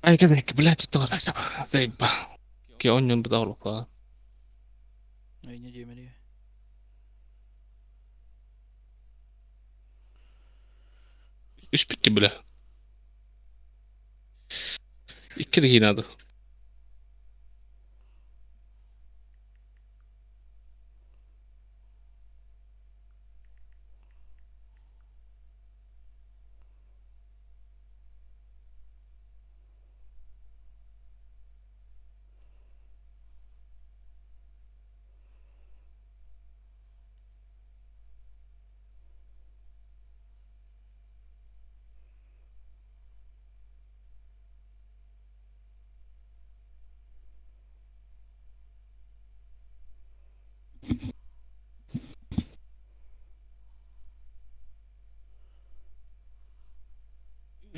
Ay kadang блядь, itu rasa zaibah. Ki onyon bedawro fa. Ay ne diyeyim. İş bitti bile. İki de yine adı.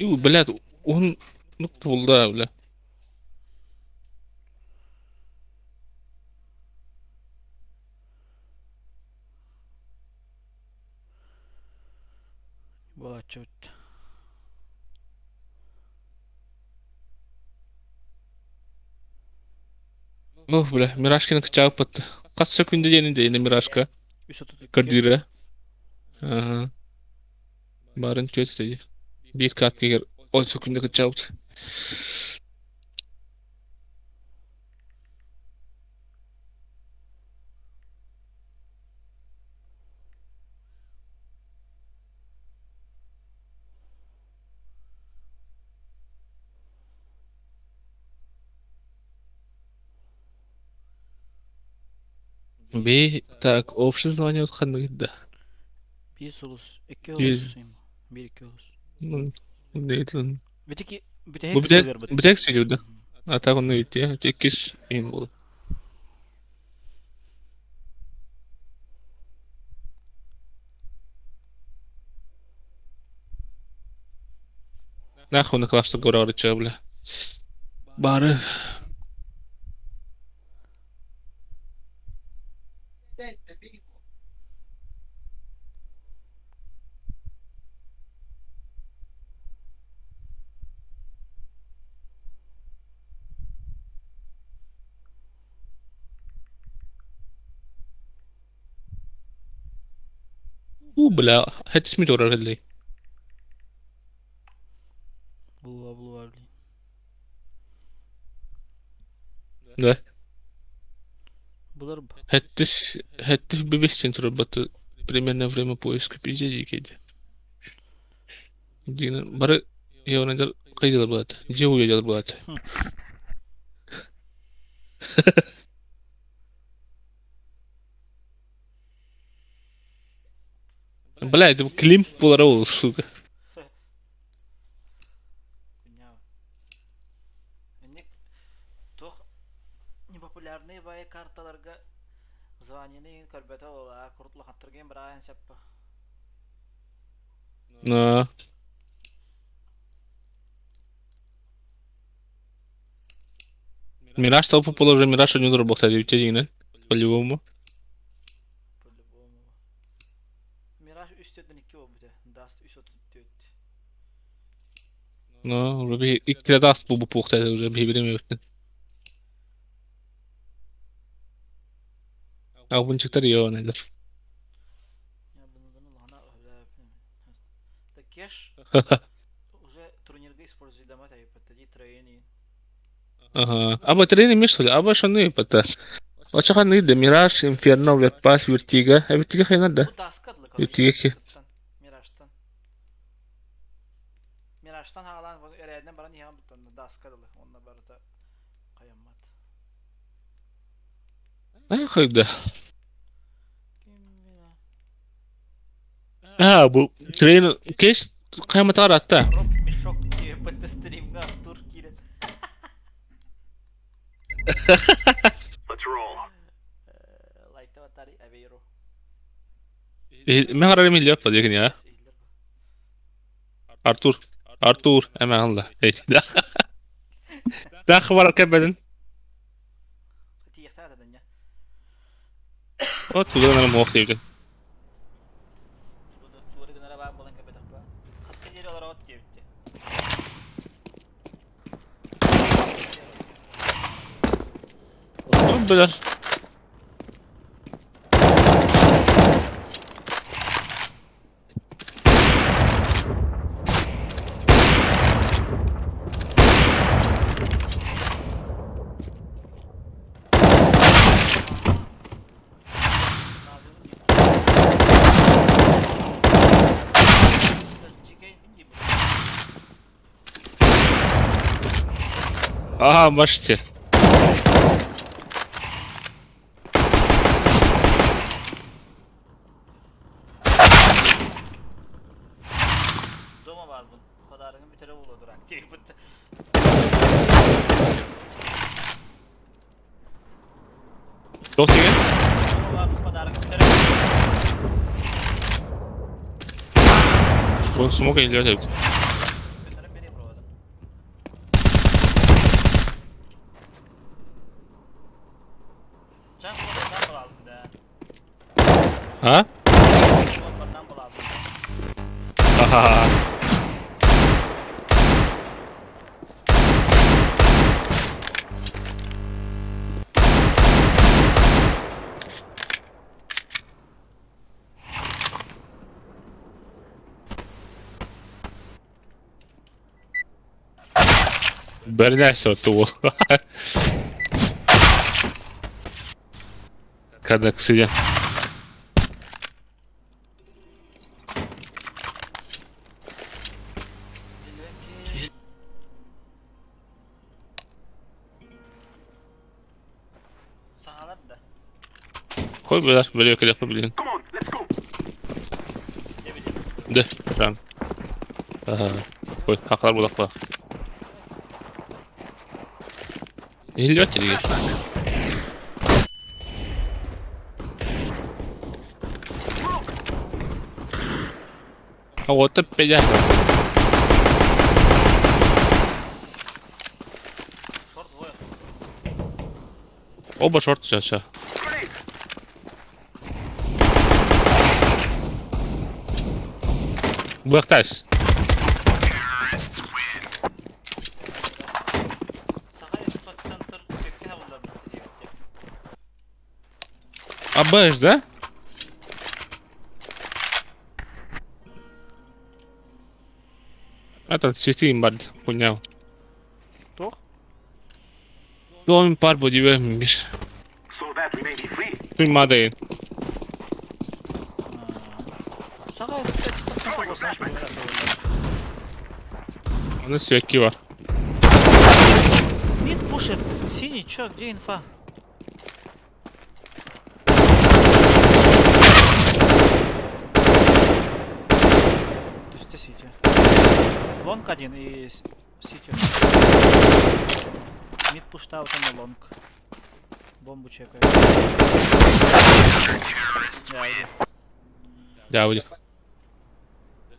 Yu بلاد он نقطة والله ولا. Bu açıt. Oh بلا ميراش كنا كتشاف بط. قصة كنت جاني جاي ميراش كا. Üst otu كرديرة. Aha. Barın kötü değil. Bir kat gelir. O sokunda kaçaut. Bir tak options звонил ханны да. bir solus. İki Bir olus. Bir iki olus. neydi lan? Bir tek Bu silver bir bitti. tek siliyordu. Hatta onu bitti ya. Tekiz in bu. Nahnu نخلص قرار الجولة. بعرف. بلا هات اسمي دورار اللي. Bu var. ده Bular هاتش ببس سنتر بط. Примерно время поиска пиздец кеди. Дина бары я онайдар кайдалар булат. Же уядалар булат. Бля, это климп поларовал, сука. Kunyava. Ник тох непопулярные бай карталарга званияны көрбөтө ола куртлу хаттырген bir ayın seppa. А, Мираж стал популярным, Мираж не работает, ведь один, по-любому. По-любому. Miraj üstödün iki o bir de. Dust üst otu öttü. Ну, уже и когда даст бубу пухта, это уже время. А он читар я онайдар. Ya bunu lahana öyle yapayım. Da keş уже турнирга используй дома та ипотеки тройни. Ага. Аба трени мишли, аба шаны пата. Очахан нейде Мираж, Инферно, Вертпас, Вертига. А Вертига хайнар да. Bu daskadlı Вертига konuşuyor ки. sıkıntıdan. Miraj'tan. Miraj'tan halan bu ereden bana niye bu daskadlı. Onunla barata kayanmat. Ай хайда. Kim bilir? А, bu treni keş kıyamet var hatta. Rob mi şok diye pati stream'ga Türkiye'den. Let's roll. Light'a atari Aveiro. Ben ararım milyar yapmadı yakın ya. Artur. Artur. Hemen Allah. Hey. Daha var kebedin. Hadi yatağa da denya. O tuğla bana muhaf sevdi. Tuğla gönara bağ bolan kabedak bağ. Kaskı yeri olarak ot diye bitti. Beyler. Aha, бачите. Дома var bunun. Kadarının bir tane vurdu aktif bitti. Yok деген? Doма var bunun kadarının bir tane Bu smoke geliyor tabii. Götürün beni buradan. Can kulağından bulalım da. Ha? Kulağından bulalım. Aha. Бернесо tuvo. Kada kısaca. Sağlar da. Koy beyler, böyle yok yapabilirim. Come on, let's go. Ne bileyim. De, tamam. Aha. Koy, haklar bulakla. Geliyor geri geç. Ha, o da beyler. Short boy. Oba short aşağı. Grenade. Buyaktayız. Sahay Spot Center bekle havalarını diyor. Абэж, да? Этот сетин бар, понял. Тух? Doğum par bu diye minmiş. So that we may be free. Tüm maddeyi. Sahay Spot Center olsa şöyle yapalım. Onun sürekli var. Mid pusher, синий, чё, где инфа? Düştü City. Long один и City. Mid push'ta out на long. Бомбу чекает. Я иду. Ya bu.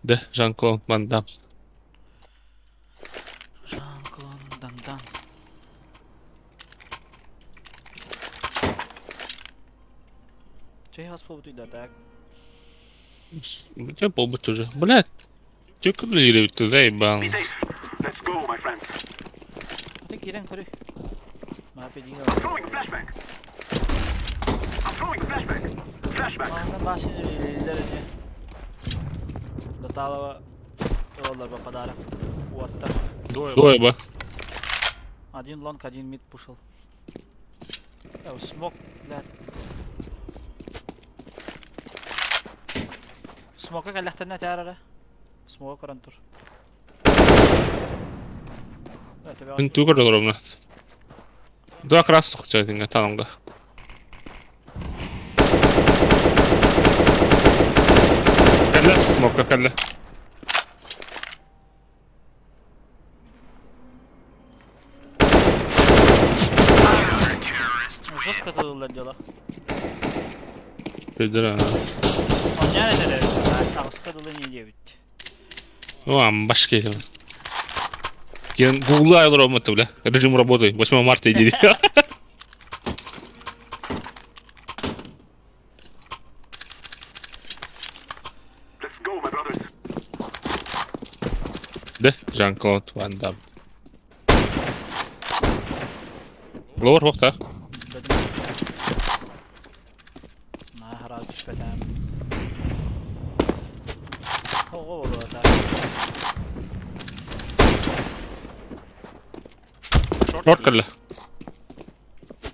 De Jean-Claude Van Damme. Jean-Claude Van Damme. Че я спал туда так? Где бомба тоже? Блядь. Чё кулирует туда, ебан? Be safe. Let's go, my friends. Hadi giren kırı. Mahvediyor. Throwing a flashback. I'm throwing a flashback. Flashback. Ondan bahsediyor derece. Доталова роллер по подарок. Уоттер. Двое бы. Один лонг, один мид пушил. Смок, блядь. Смока калляхтана тярара. Смока карантур. Мен түгір ровно. Два красных цветинга танымда. Кәлі, смокка кәлі. Жестко тудылар дела. Пидора. Он не это тағысқа дылы не дебит. Уам, башка этим. Я гуглаю робота, бля. Режим работы. 8 марта иди. Let's go, my brothers. Да, Jean-Claude Van Damme. Лор, вахта. Бәдім. Nahara düşmeden. Oo da. Short कर ले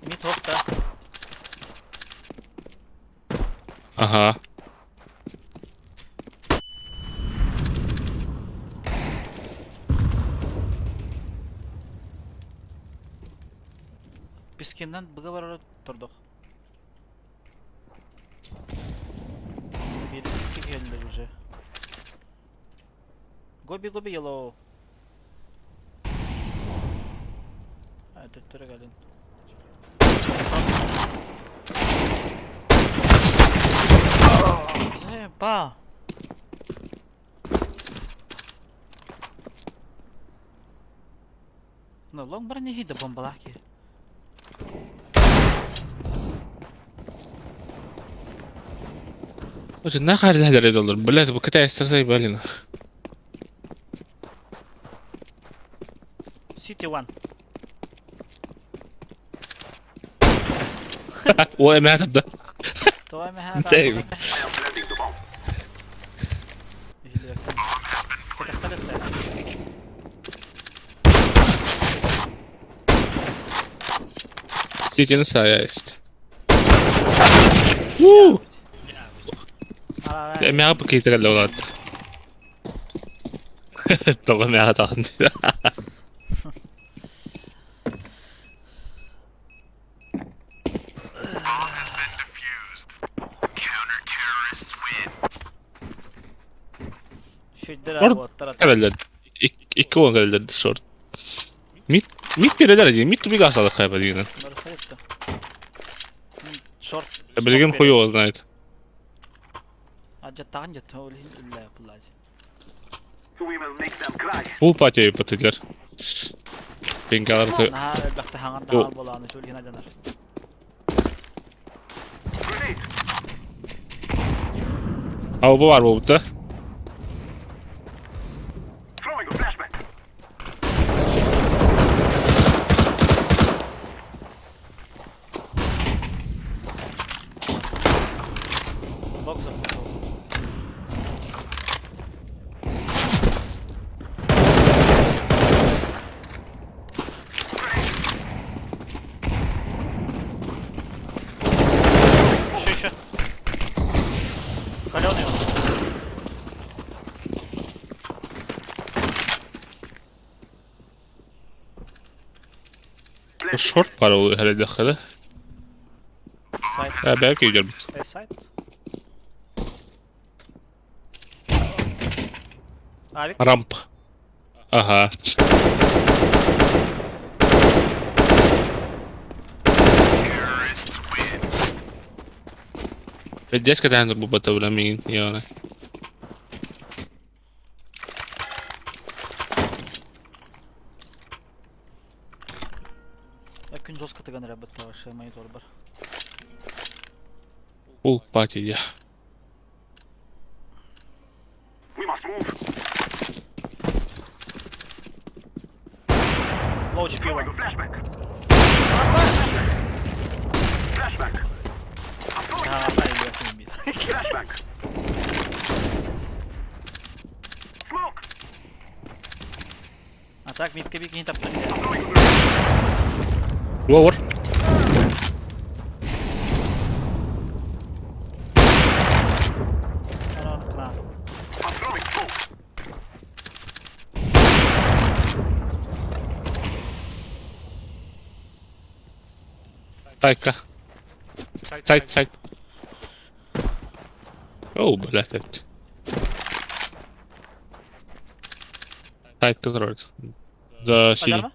Mid hop da. हाँ Biskinden bıga var orada durduk. Bir iki geldi bize. Gobi yellow. Hadi tura gelin. Ba. No, long bara niya hida bombalaki. وش الناخر اللي هقدر يدور بلاش بكتا يسترسي بالنا City 1. وما تبدا طبعا ما هذا. دايما. I am planting the bomb. تختلف سيتي نسا يا است ووو ما يعرف كي يتغلى الاولاد طبعا ما يعرف تاخذني شو الدرع برضه والطرد. قبل يكون قبل الشورت 100 درجة 100 بيقع صار الخيبة دينا مرخيطة. شورت. بلقين خيوط نايت أجت عنجت هو اللي إلا بالله. We will make them cry. هو باتي بتجر بينقال نهار البخت هنغر نهار بولانو شو اللي هنا جنر. Grenade. او بوار بوته Throwing a flashback. Box up. Şişe. Kale oynuyor. الشورت بارو هل يدخله Side. باكي يجرب A side. Abi. رامب اها الجيش كده عند بوبا ولا مين يانا Yakın jos katı ganır abatta var. Mayı torbar. او باتي يا We must move. Low HP Throwing var. a flashback. Flashback. I'm throwing Ha ben yakın bir. flashback. Smoke. Atak mid ke bir kinta plan. I'm throwing a grenade. لور Ano klan. I'm throwing smoke. سايكا سايد او بلاتت سايد كثرت ذا Alar شيل mı?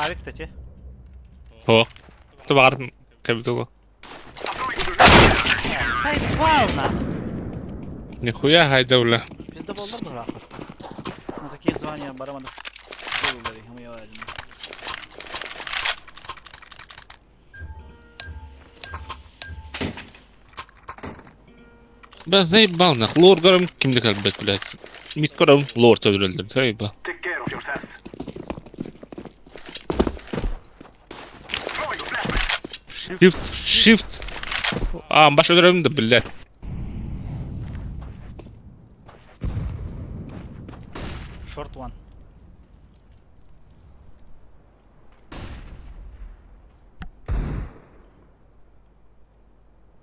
Arık da ki. هو تبغى عارف كيف تبغى I'm throwing a grenade. Side wow na. يا خويا هاي دولة Bizde bollar da rahat. Na takih звания барамада. Bolları hem ya elini. Ben zaybal nах. Лор görüm kimdik elbet bilät. Mit görüm lor tödüreldim. Zaybal. Take care of yourselves. Throwing a flashbang. Shift. Baş ödüreldim de bilät. Short one.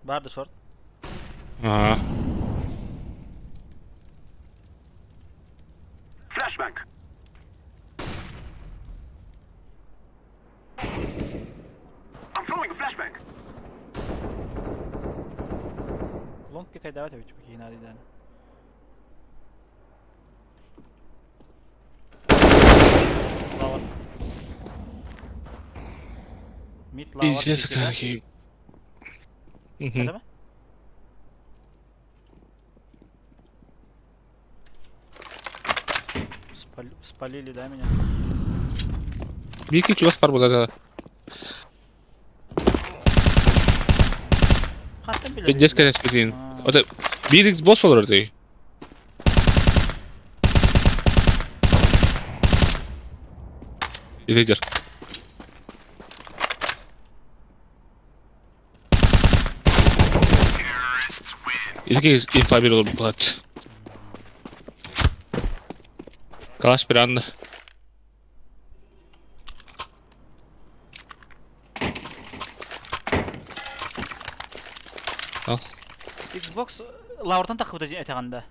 Vardı short. Aha. Flashbang. I'm throwing a flashbang. Long pick ay davet evet çünkü yine hadi yani. Lower. Mid lower. Diyeceğiz CT'de. kanki. Ne demek? Спалили, да, меня? Bir iki çuval var burada. Hatta bile. Ben kere söyleyeyim. Aa. O da 1x boss olur orada. İleydir. İlki infa bir olur bu at. Kaç bir anda. Al. Xbox Laur'dan takıp da etaganda.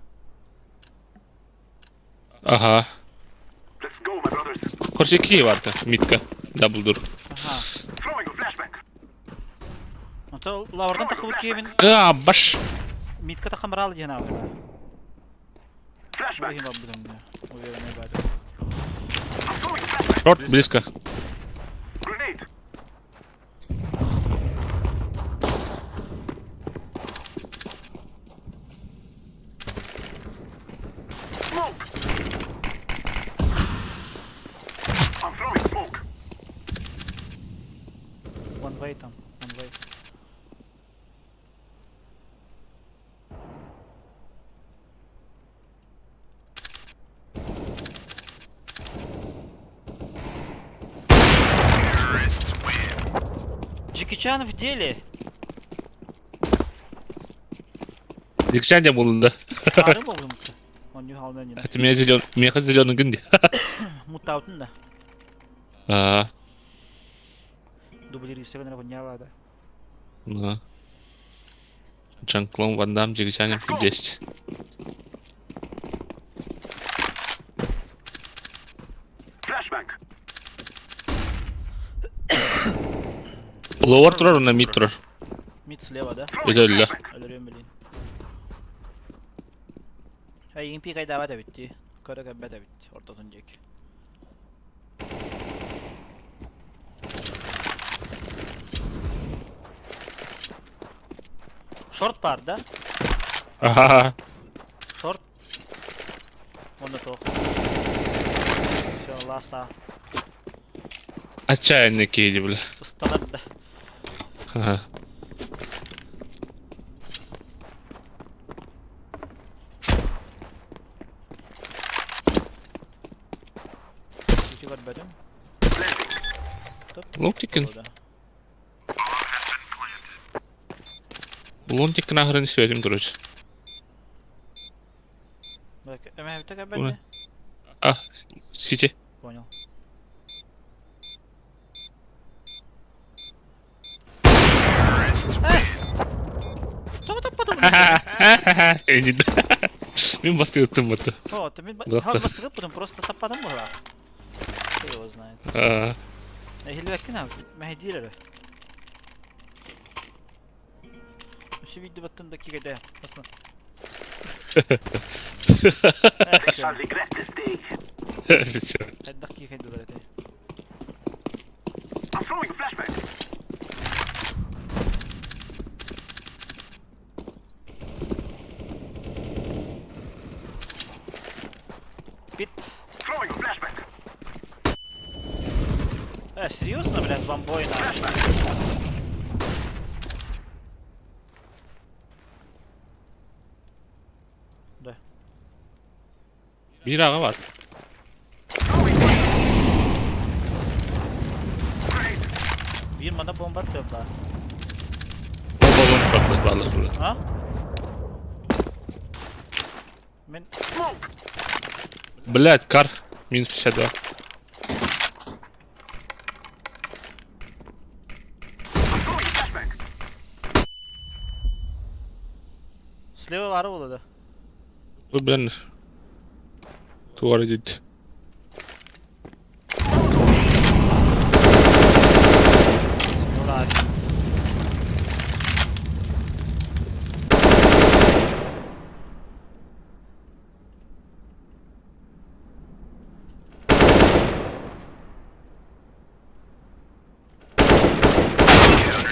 Aha. Let's go, my brothers. Korse 2 vardı. Mitka. Double dur. Aha. Throwing a flashbang. Ото Laur'dan takıp kimin Baş. midka takım ral diye abi. Flashbang. Bakayım abi buradan ya. O yere ne bari. I'm throwing a flashbang. Short близко. Grenade. Smoke. I'm throwing smoke. One way там. One way. Джеки Чан в деле. Dikşence bulundu. Çağrı mı oldum? On you halmen yine. Hatta miyaka zilyonu gündü. Mutautun da. Aa. Dublir yüksek önüne konya da. Ага. Jean-Claude Van Damme, Jackie Chan yapıp geçti. Flashbang. Lower durar onda mid durar. Mid sleva da. Öyle öyle. Ölürüm bileyim. Ha EMP kay davet da bitti. Kara kabbe da bitti. Orta dönecek. Short var da. Aha. Short. Onda to. Все, last. Отчаянники бля. Ustalar da. Ага. İki var benim. Лунтик, O da. лунтик нахрен не светим, короче. Bak, hemen bir tek Bu ben ne? de. А, Сити. Понял. Эс! Tamam tapmadım bunu. Eninde. Мен басты өттім бұты. О, ты мен Бақта. хал бастыгып будем, просто таппадым bu hala. Кто его знает. Aa. Hilvekkin abi, Mehdi'yle. Şu video battığın dakikada aslında. Shall regret this day. Всё. Hadi dakikaydı da hadi. I'm throwing a flashbang. Bit. Throwing a flashbang. Серьезно, блядь, бомбой на. Flashbang. Де? Мирага var. Bir bana bomba atıyor daha. O balon patladı vallahi burada. Ha? Ben Блядь, кар. Минус 52. Throwing flashbang. Слева var ola da. Bu блин. Туар идет. Ola aç.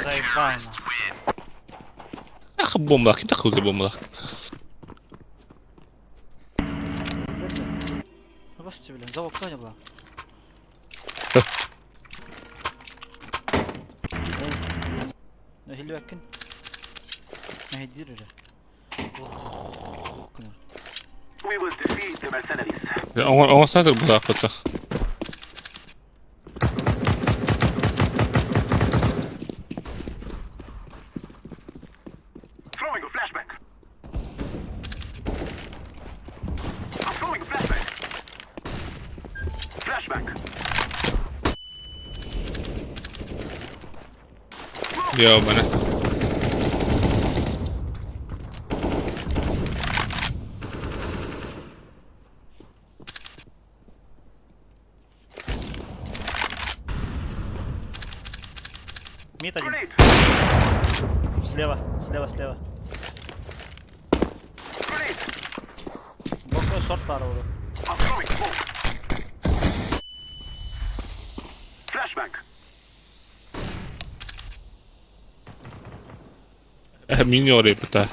Заебано. Ах, бомба. Kim takıldı bomba? Господи, блин, за окно не было. Ne hili bakın. Ne hidir öyle. We will defeat the mercenaries. On satır bu hakikaten. Throwing a flashbang. I'm throwing a flashbang. Flashbang. Ya bana. Мид один. Grenade. Слева, слева, слева. Grenade. Бокой шорт var orada. I'm throwing smoke. Flashbang. Mini oraya пытаю.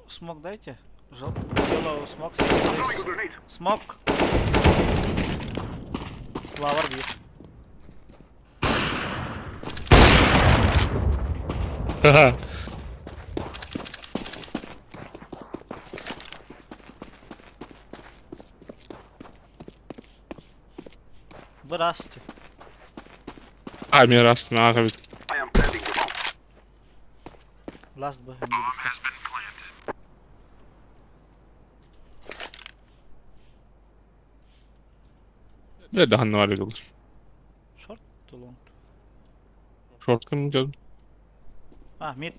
Смок дайте. Yellow smoke. Throwing a grenade. Smoke. Flower bir. Haha. Здрасте. А, мне раз на I am planting the bomb. Last bu. Ne daha ne var öyle olur. Short to long. Short mı canım? Ah mid.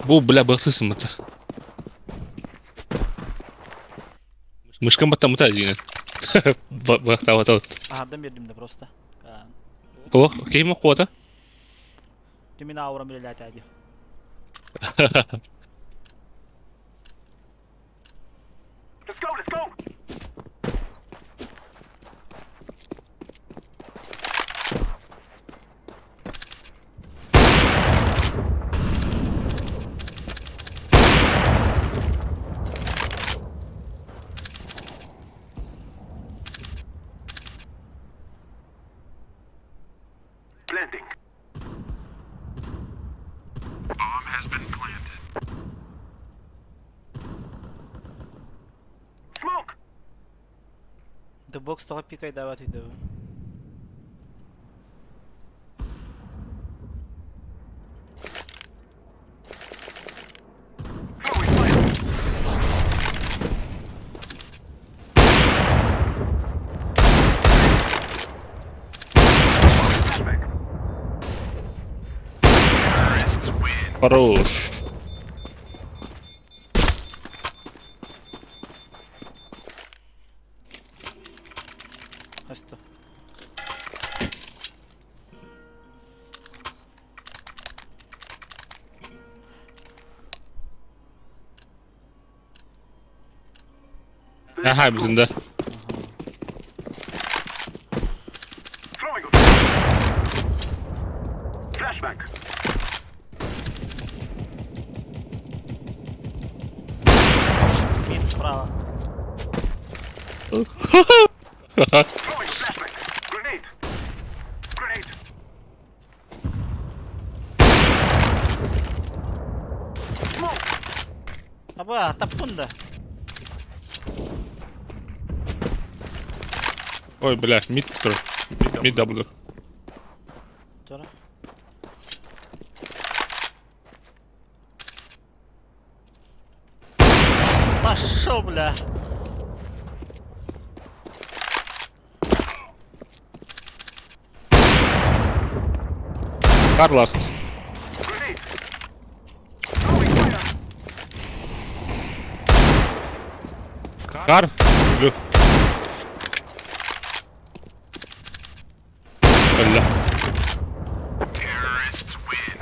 Bu бля басы мыты. Мышкам батам мыта деген. Бақтап атау. Aha verdim de просто. Kaan. О, окей ма қуата? Ты меня ауром или летяги. Let's go, let's go. Planting. Bomb has been planted. Smoke. The box toho pikaj давати йде. Throwing fire. Flashbang. Terrorists win. Хорош. Хасто. Aha bizim de. Throwing a flashbang. Мид справа. Throwing a flashbang. Grenade. Grenade. Wah, tapun da. Ой, блядь, мид кто? Мид W. Dur. Пошел, бля. Car last. Grenade. Throwing fire. Car. Blue. Öyle. Terrorists win.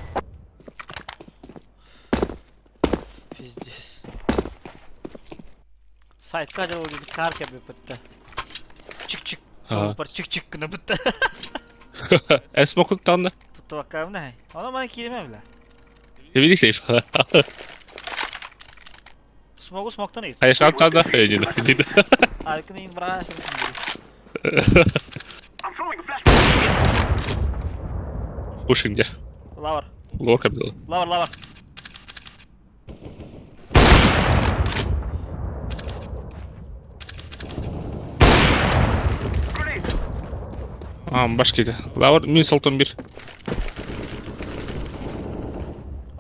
Пиздец. Сайт каже ол кезде кар кеп бітті. Чик-чик. Ага. Бар чик-чик кіні бітті. Smoke тағында. Tuttu bakalım ne? Ona bana kelime bile. Devirdik şey falan. Smoke'u smoke'tan iyi. Hayır şarp tağında. Öyle. Arkını in bırak sen şimdi. I'm throwing a flashbang. Pushing ya. Lower. Lower capital. Lower, lower. Grenade. Başkaydı. Lower min Sultan 1.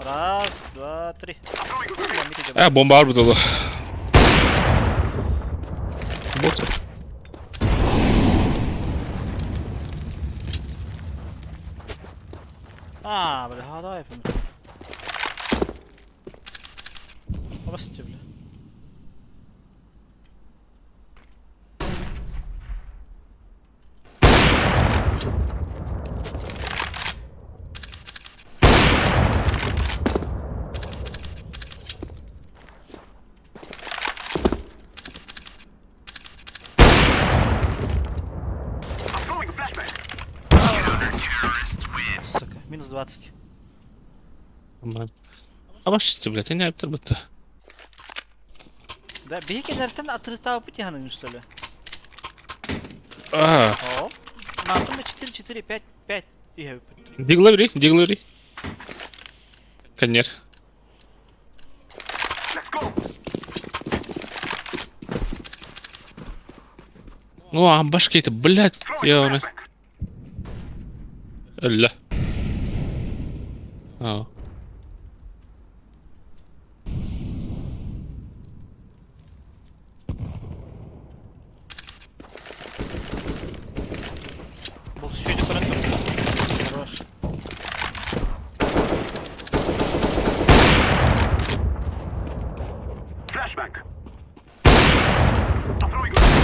Раз, два, три. I'm throwing a grenade. Ulan bir de Bomba var burada dolu. Bot. böyle hata yapayım. O basitçe bile. I'm throwing a flashbang. Сука, минус 20. Aman. Ama işte блядь, я не yaptır bitti. Да, беги нертен отрытал пути ханын üstüne. Aa. Оп. На том 4, 4, 5, 5. И я Диглери. Конер. Let's go. Ну, başkaydı, блядь. Throwing Ya a onu. flashbang. Öyle. Aa. Бокс şöyle bırakın. Хорош. Flashbang. I'm throwing a grenade.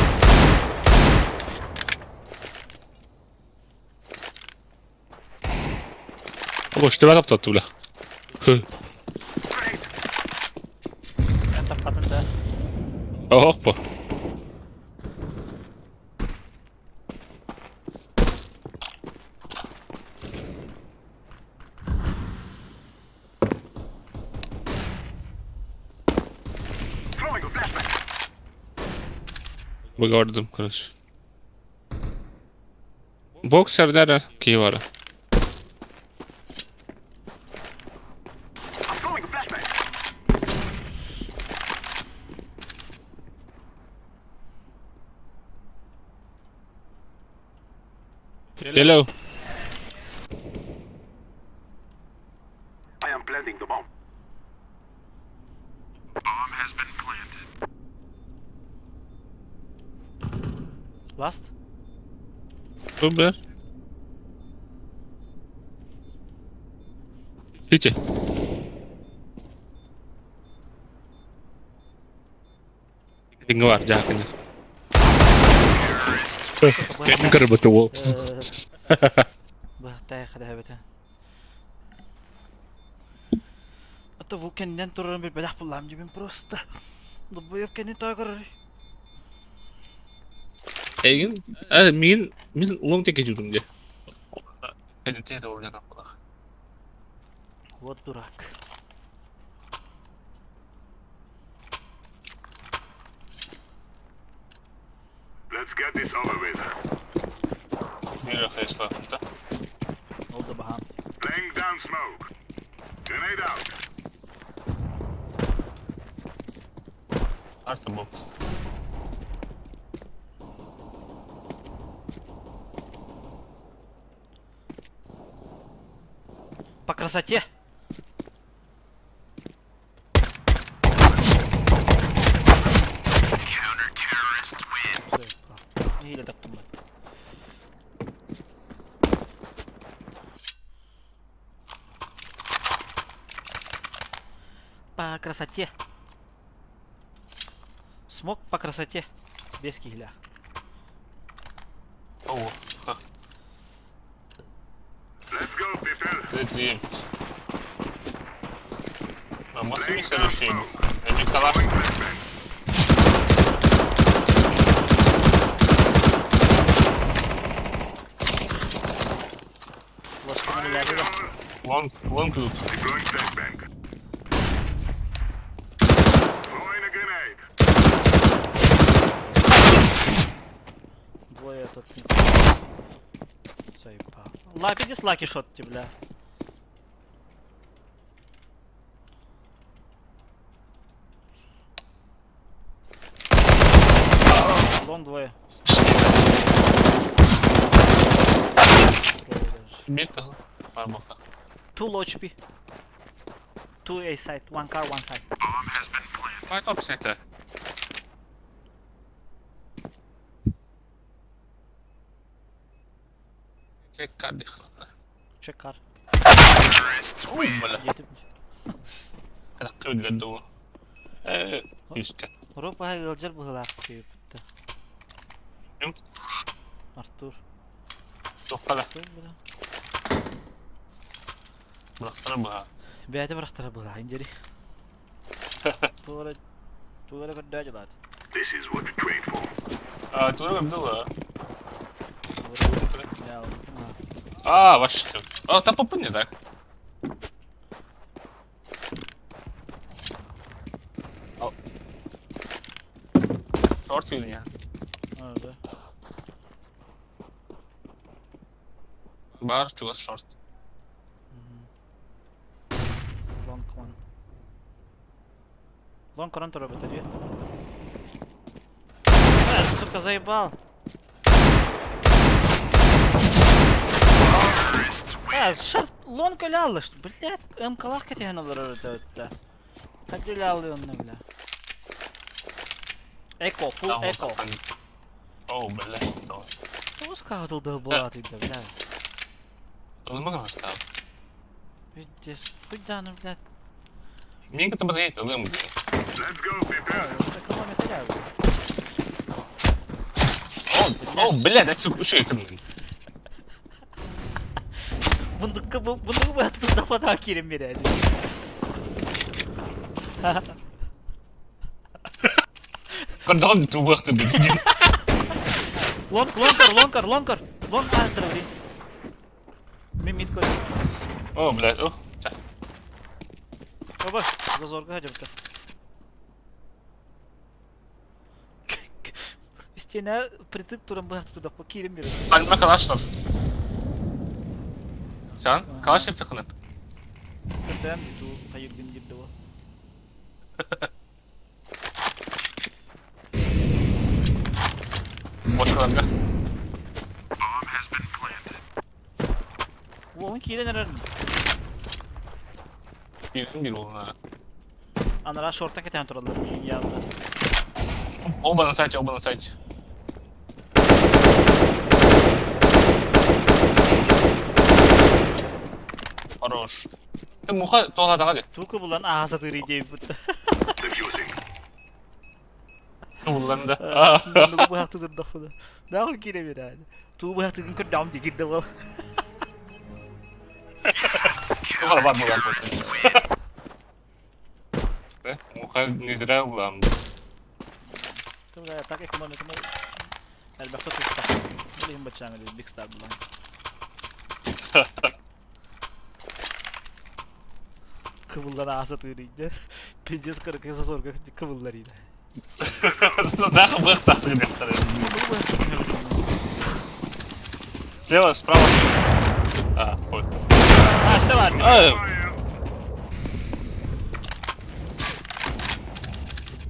İşte ben yaptım bile. Grenade. Ben tapadın da. Oh bu. Throwing a flashbang. Bu gördüm kardeş. Boxer nerede? Ki var. I'm throwing a flashbang. Hello. I am planting the bomb. Bomb has been planted. Last. Super. Hiç. Tinggal var jahatnya. Kayaknya kerebut tuh. Bah, tayah kada habatan. Ata bu kendinden turun bir bedah pulam cibim prosta. Bu yok kendini takar. Egin, min long tek geçiyordum diye. Hadi de oradan apla. Вот дурак. Let's get this over with. Nereye kayısla? Oldu baham. Laying down smoke. Grenade out. Карта бокс. По красоте. Hile taktım ben. По красоте. Смог по красоте. Без киля. О, ха. Let's go, people. Ты. А может не следующий? Это калаш. Ложка не ляжет. Long loop. Deploying flashbang. Throwing a grenade. Двое тут. Заебал. Лаки дислаки шот тебе, бля. Вон двое. Битка. Армока. 2 low HP. 2 A side. 1 car, 1 side. Bomb has been planted. Vai top center. Check card خلاص. Check car. ولا Yetip. تلقي الجدوة. يسكت. Ropa hayalcar bu hılak deyip bitti. Kim? Artur. Toqqala. Koy bula. Bıraktırım bana. Bəyədə bıraxtıra bula inceri. Tuğra kadar acılar. This is what we trained for. Tuğra Abdullah. Ya Вообще. Там попы не так. Шорт или нет? orada. Бар, чугас шорт. Long one. Long one робит тоді. Сука, заебал. Шарт лонг ляла, что, блядь, МКлах кетегенолар öte. Hadi ляли onu bile. Echo, full echo. О, блядь, что? Кто сказал долбоатый, блядь? Он много сказал. Видишь, будь данным, блядь. Мне как-то подъедет, лым. Let's go, people. Экономия ляли. О, блядь, отсюда уши экономи. Bunları bu hayatı da daha kirim bir yani. Pardon, tu waktu begini. Longer. Long antara beri. Mimit koy. О, блядь, о. Baba, zazorga hacı bıta. İsteyene pritik duran bu hayatı da kirim bir. Kalbime kalaşlar. Sen, kalaş hep tıkınıp. Kırtayan itu hayır gün gibi o. Boşkalarında. Bomb has been planted. Bu onun kiyle neler? Bir oluna. Anara short'tan keten turalar. Yalda. Оба на сайте. Хорош. Ты муха тоғлады қады. Tuğku bulan ağza tırı diye bıta. Diffusing. Туғланды. Bunu bu hayatı durdu da. Daha kiyle bir yani. Tuğ bu hayatı gün kır down diye ciddi var. Туғлар бар болған. Муха не зря ұлам. Tuğ ya tak ekonomi kama. Elbette tutsak. Bileyim bacağını dedi Big Star bulan. Kıvıldan ağza tırıyınca. Pidges kırıkıysa sorga kıvıllarıydı. Нахуй бы их так некоторые. Слева, справа. Ой. Все var. Fire.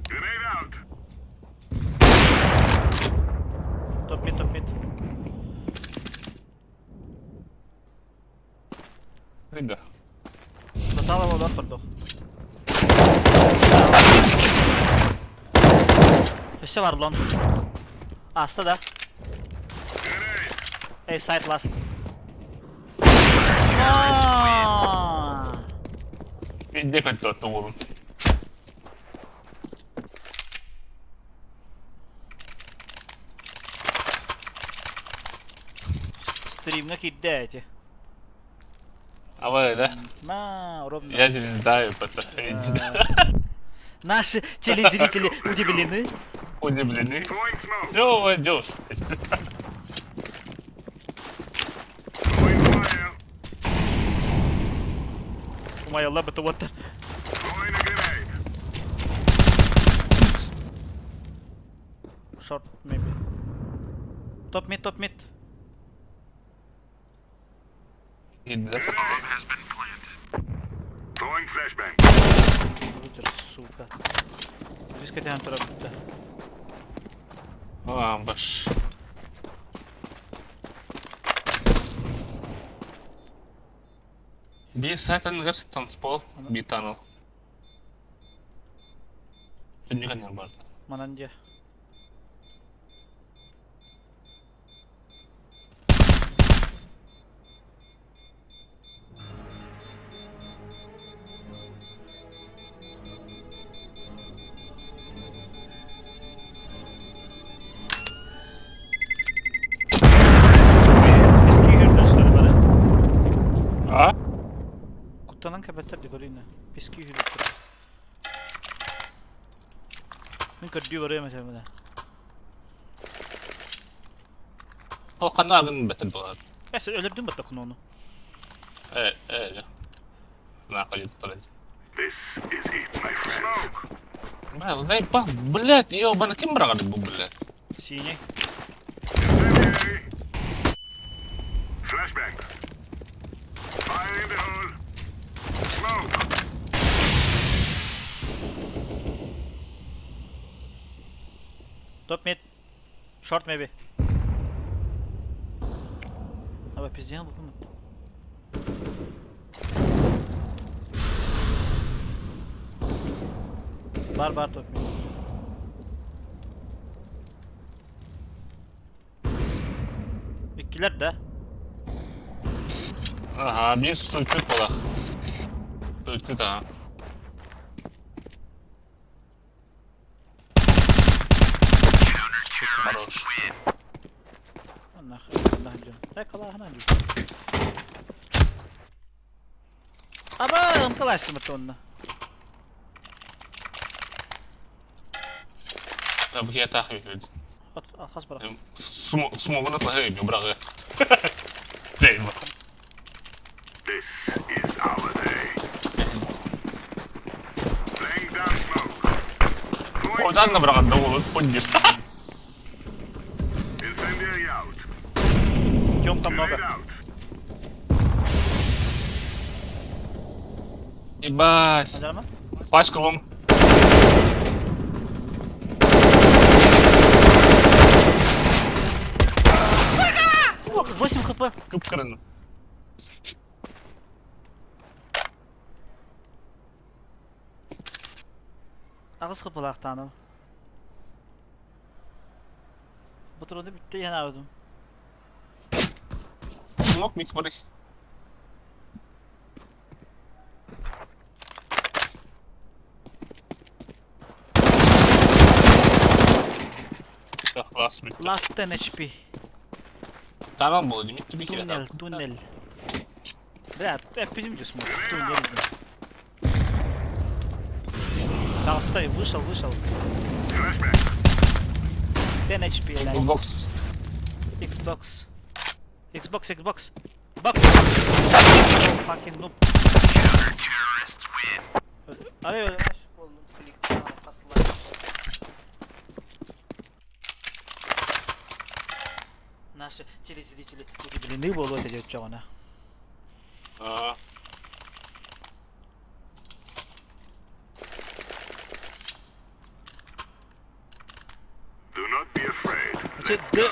Grenade out. Рига. Тотал его тұрдық. Өсе бар лон. Асты да. Эй, сайт ласт. Иди хоть тот уровень. Стримна кидайте. А вы, да? На, ровно. Я звездаю, потому Наши телезрители удивлены. удивлены. Throwing smoke. Все, войдешь. Throwing fire. Моя лаба то вот. Throwing a grenade. Short maybe. Top mid, top mid. Bomb has been planted. Throwing flashbang. Вытер, сука. Здесь хотя бы работа. Ламбаш. Bir zaten gerçekten spor bir tane. Şimdi kan var. Мананде. Eski hürdürsleri böyle. А? Kuttanan köpekler de göreyim ne. Eski hürdürsleri. Ben kördüğü varıyor mesela böyle. O kanalın beter dolar. Sen öldürdün mü takın onu? Evet, evet. Ne kadar tutar. This is it, my friends. Smoke. Ben zayıf bled yo bana kim bıraktı bu bled? Sinek. Incendiary. Flashbang. Fire in the hole. Smoke. Top mid. Short maybe. Abi pizdiğine bakın mı? Bar top mid. İkiler de. Aha, bir suçluk ola. Suçluk ha. Хорош. Nahir, nahir. Tek Allah hangi? Aba, kalaştım tonla. Ya bu kaya takip ediyor. At, alkas bırak. Smoke'un atma hey, bir bırak ya. Değil mi? This is our day. Laying down smoke. Throwing Oradan da bırakan da olur. Punjir. incendiary out. Тёмка Grenade много. out. Ебать. Hazır mı? Пачкалом. 8 хп. Kıpkırın. Ağız hp'laqtan o. Bu turda bitti yana aldım. Smoke mix barış. Last bit. Last 10 HP. Tamam bu limit bir kere Tunnel, daha. tunnel. Да, hep bizim diyorsun bu. Tunnel. Tamam, sтой, вышел. Flashbang. 10 HP. Bu Nice. box. Xbox. Box. Oh, fucking noob. Araya oğlum flick kaslar. Наши телезрители удивлены будут эти чёна. Aa. Do not be afraid. Д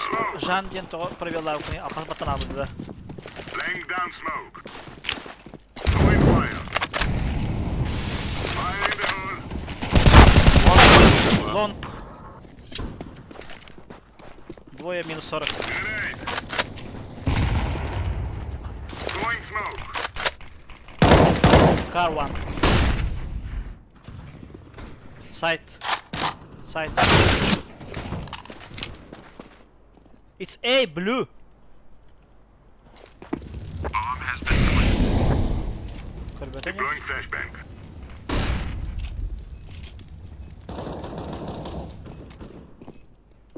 Жан ден то провела у меня, а потом надо да. Laying down smoke. Лонг. Двое минус 40. Grenade. Throwing smoke. Car one. Side. Side. It's A, blue. Bomb has been planted. Kulübede mi? Deploying flashbang.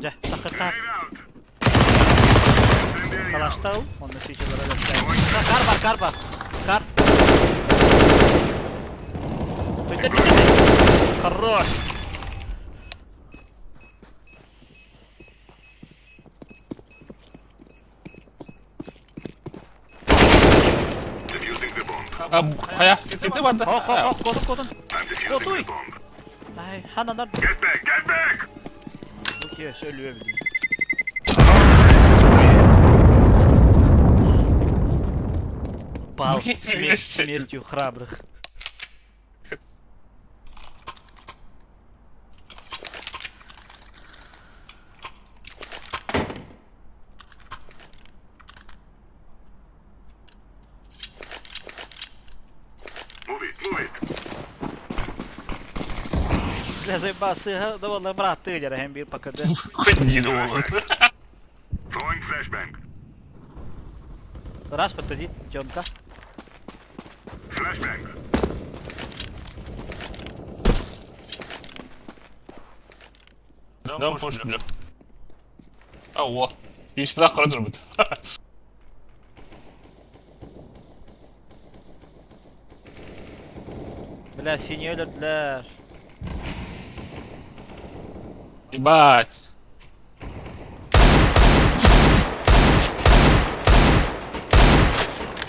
Gel, takır tak. Grenade out. Incendiary out. Kalaşta ol. Onu siege böyle göstereyim. Kar var, kar var. Kar. Bitti, bitti. Хорош. Defusing the bomb. Kaya, kita banda. Hop hop hop, kodun kodun. I'm defusing Gotuy. the bomb. Ay, hanalar. Get back! Get back! Bu kez ölüyor bildiğin. Пал, смертью храбрых. Move it, move it. Бля, заебался, довольно брат тыгера, hem bir pakada. Throwing flashbang. Раз подтадит, Тёмка. Flashbang. Dam push bile. Allah. Hiç bırak kara durmadı. Бля, синие öldürdüler. Ебать.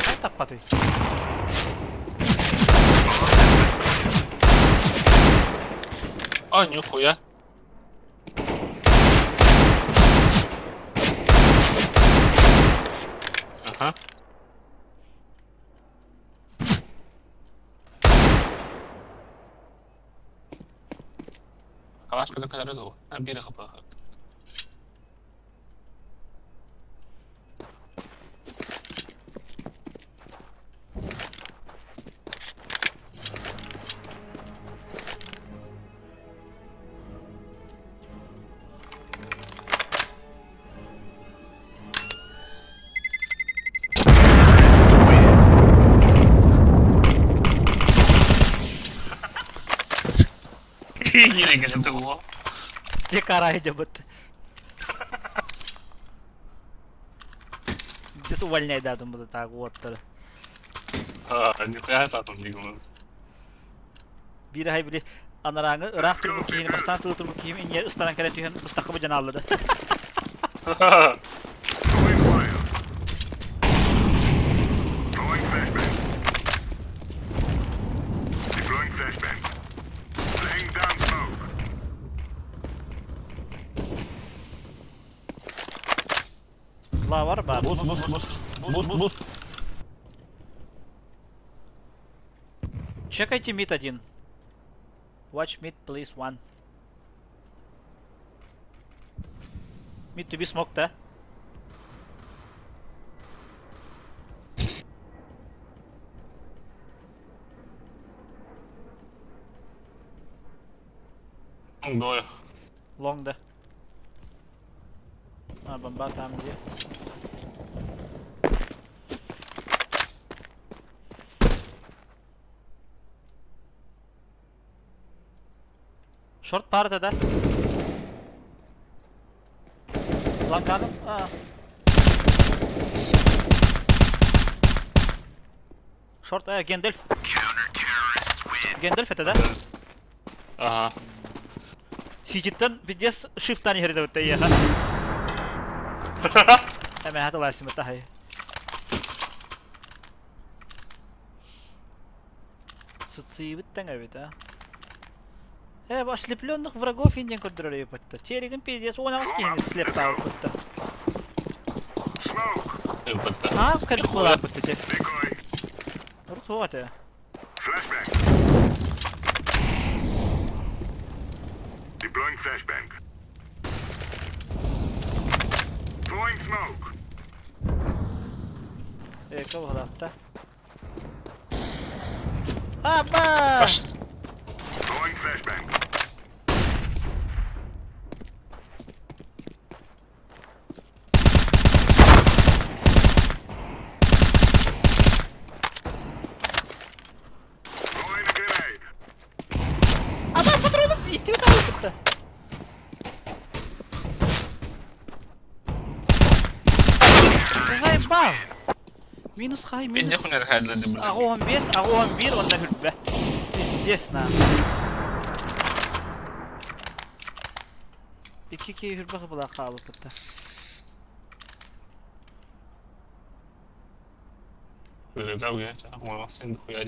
Ay tak patı. А, нихуя. Ага. Kalaş kadar kadar da o. Ha, biri kapalı. Yine geldi o. Те карай жабыт. Здесь увольняй дату мы так вот. Ha, nihaya zaten diyorum. Bir hay bile anarangı Irak turbu kiyini bastan turbu kiyini inye ıstaran kare tüyen ıstakı bu canalladı. Throwing fire. Throwing flashbang. Deploying flashbang. Laying down smoke. La var bari. Boost. Чекайте мид один. Watch mid please one. Mid to be smoked, да? Двое. Long, да. А, бомба там где? Short party, да? Long kanım? Aa. Short, Gandalf. Gandalf это, да? Ага. Сидиттен видес shift'tan yeri de bitti ya. Hemen hatırlarsın bu tahi. Соци быттан авита. Ослепленных врагов индиан контролирует пытта. Терегин пиздец, он нас кинет слептал пытта. Smoke. А, как бы была пытта. Decoy. Рутота. Flashbang. Deploying flashbang. Throwing smoke. Eka vahdatta. Abba! Throwing flashbang. Throwing a grenade. Abba патронов итти уталыпты. Заебал. Минус хай, Ben минус. de huner halledim. Ағы 15, ағы 11, онда хүртбе. Пиздец, на. 2 key хүрбе бұла қалып бітті. Böyle kavga ya. Ama sen de koyar.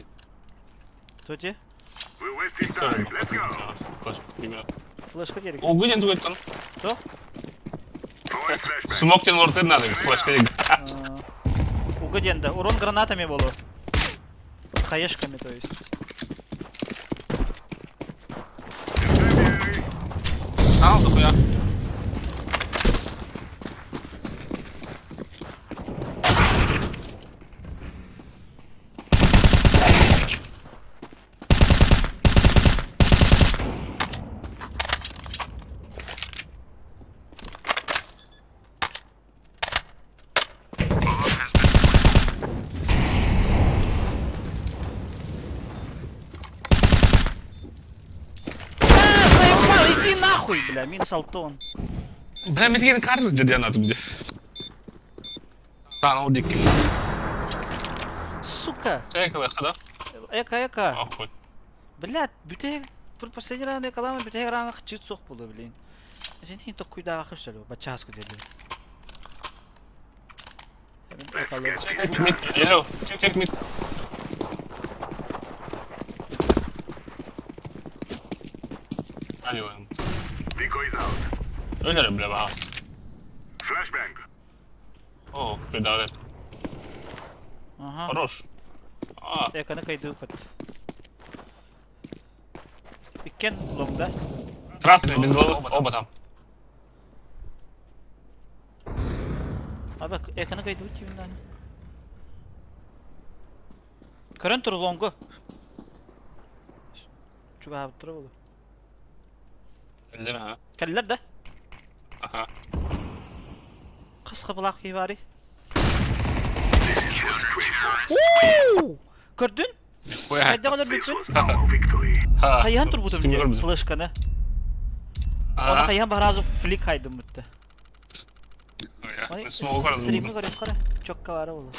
Тоте, We're wasting time. Let's go. флешка керек. O gün entu ettin. То? Throwing flashbang. Smoke ten ortaya надо. Флешка. Угоден, да. Урон гранатами было. Хаешками, то есть. Incendiary. Aldık ya. Заебал, иди нахуй, бля, минус алтон. Ben meskin karşı jadi anak tuh. Tanah udik. Сука. Saya kalau kada. Эка. Ахуй. Блядь, бүтек бір последний раунд экаламын, бүтек раунд чит соқ болды, блин. Және ең тоқ күйді ағақы шөлі, бачаску деді. Hello. Check mid. Hadi oğlum. Decoys out. Öyle bile bak. Flashbang. О, придавит. Ага. Хорош. А, Эканы кайды өпіт. Иккен лоңда. красный, без головы. Оба там. Аба, эканы кайды өт деймін даны. Көрін тұр лоңғы. Чуға абыт тұры болу. Öldü mü ha? Кәлілер да. Aha. Қысқы бұлақ кей бари. Көрдің? Қайда ғалар бүкін? Our victory. Қайхан тұр бұты Kim біле, görmüş? флешканы. Оны Aa. қайхан бағразы флик қайдым бұтты. Smoke var. Стримі көріп қара. Чокка бары болу.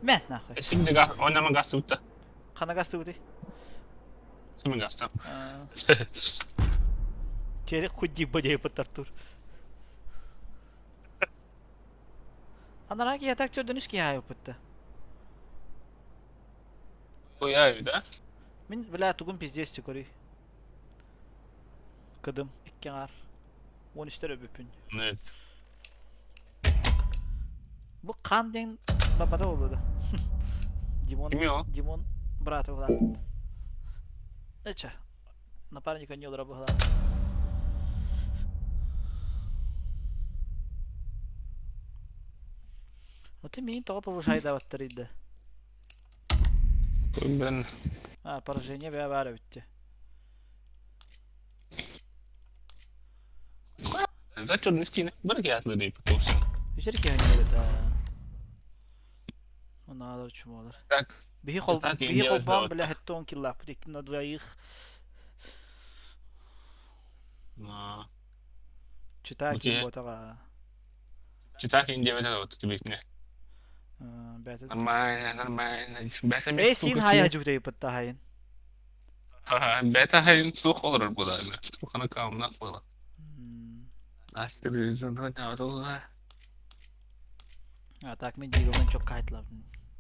Мен нақы. Şimdi oynama gazı bitti. Қана қасты өте. Şimdi gazı. Тері құдди бөдей бұттар тұр. Анара ки ятак түрдін ішке ай өпітті. Koyar da. Мен білә тұғын пиздесті көрі. Кыдым, ikken ар. 13'tер öpüpün. Evet. Bu kan den babada oldu. Димон. Kim o? Димон брата falan. Нече. Напарника не удра была. Вот и меня только повышает авторитет. Ben А, поражение выявляете. Зачем не скины? Бери yazdı deyip olsun. Вечерки они это. Он надо чему olur. Так. Бихол Indiya бам öyle бля хеттон килла, прикинь на двоих. Na. Читай Окей. ботага. Читак Индия это вот ты видишь. Бәтет. Нормально. Бәсем. Эй, син хая жүгдей пытта хайын. Бета hayın çok olur bu da. Çok ana kamına koyalım. Астер yüzünden ne oldu? А так мен дигылдан çok кайтлап.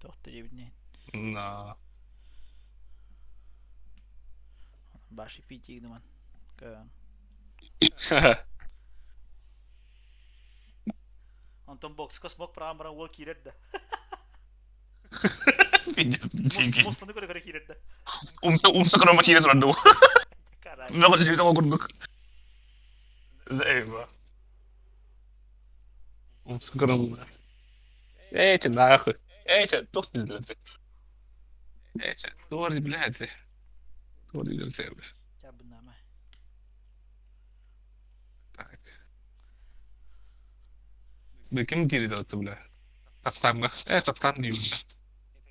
Тоқты жебіне. Na. Баши питигді ман. Антон бокска смог прагам ол киредді. Мустаны көре киредді. Umsa kromak yine sordu. Кара. Bakın yüzüme okurduk. Eyvah. Sıkırım. Eğitim nahı. Eğitim çok güzel. Eğitim. Doğru bilhadi. Doğru güzel. Ya bunlar mı? Kim diri de otu bile. Tattan mı? Tattan diyeyim.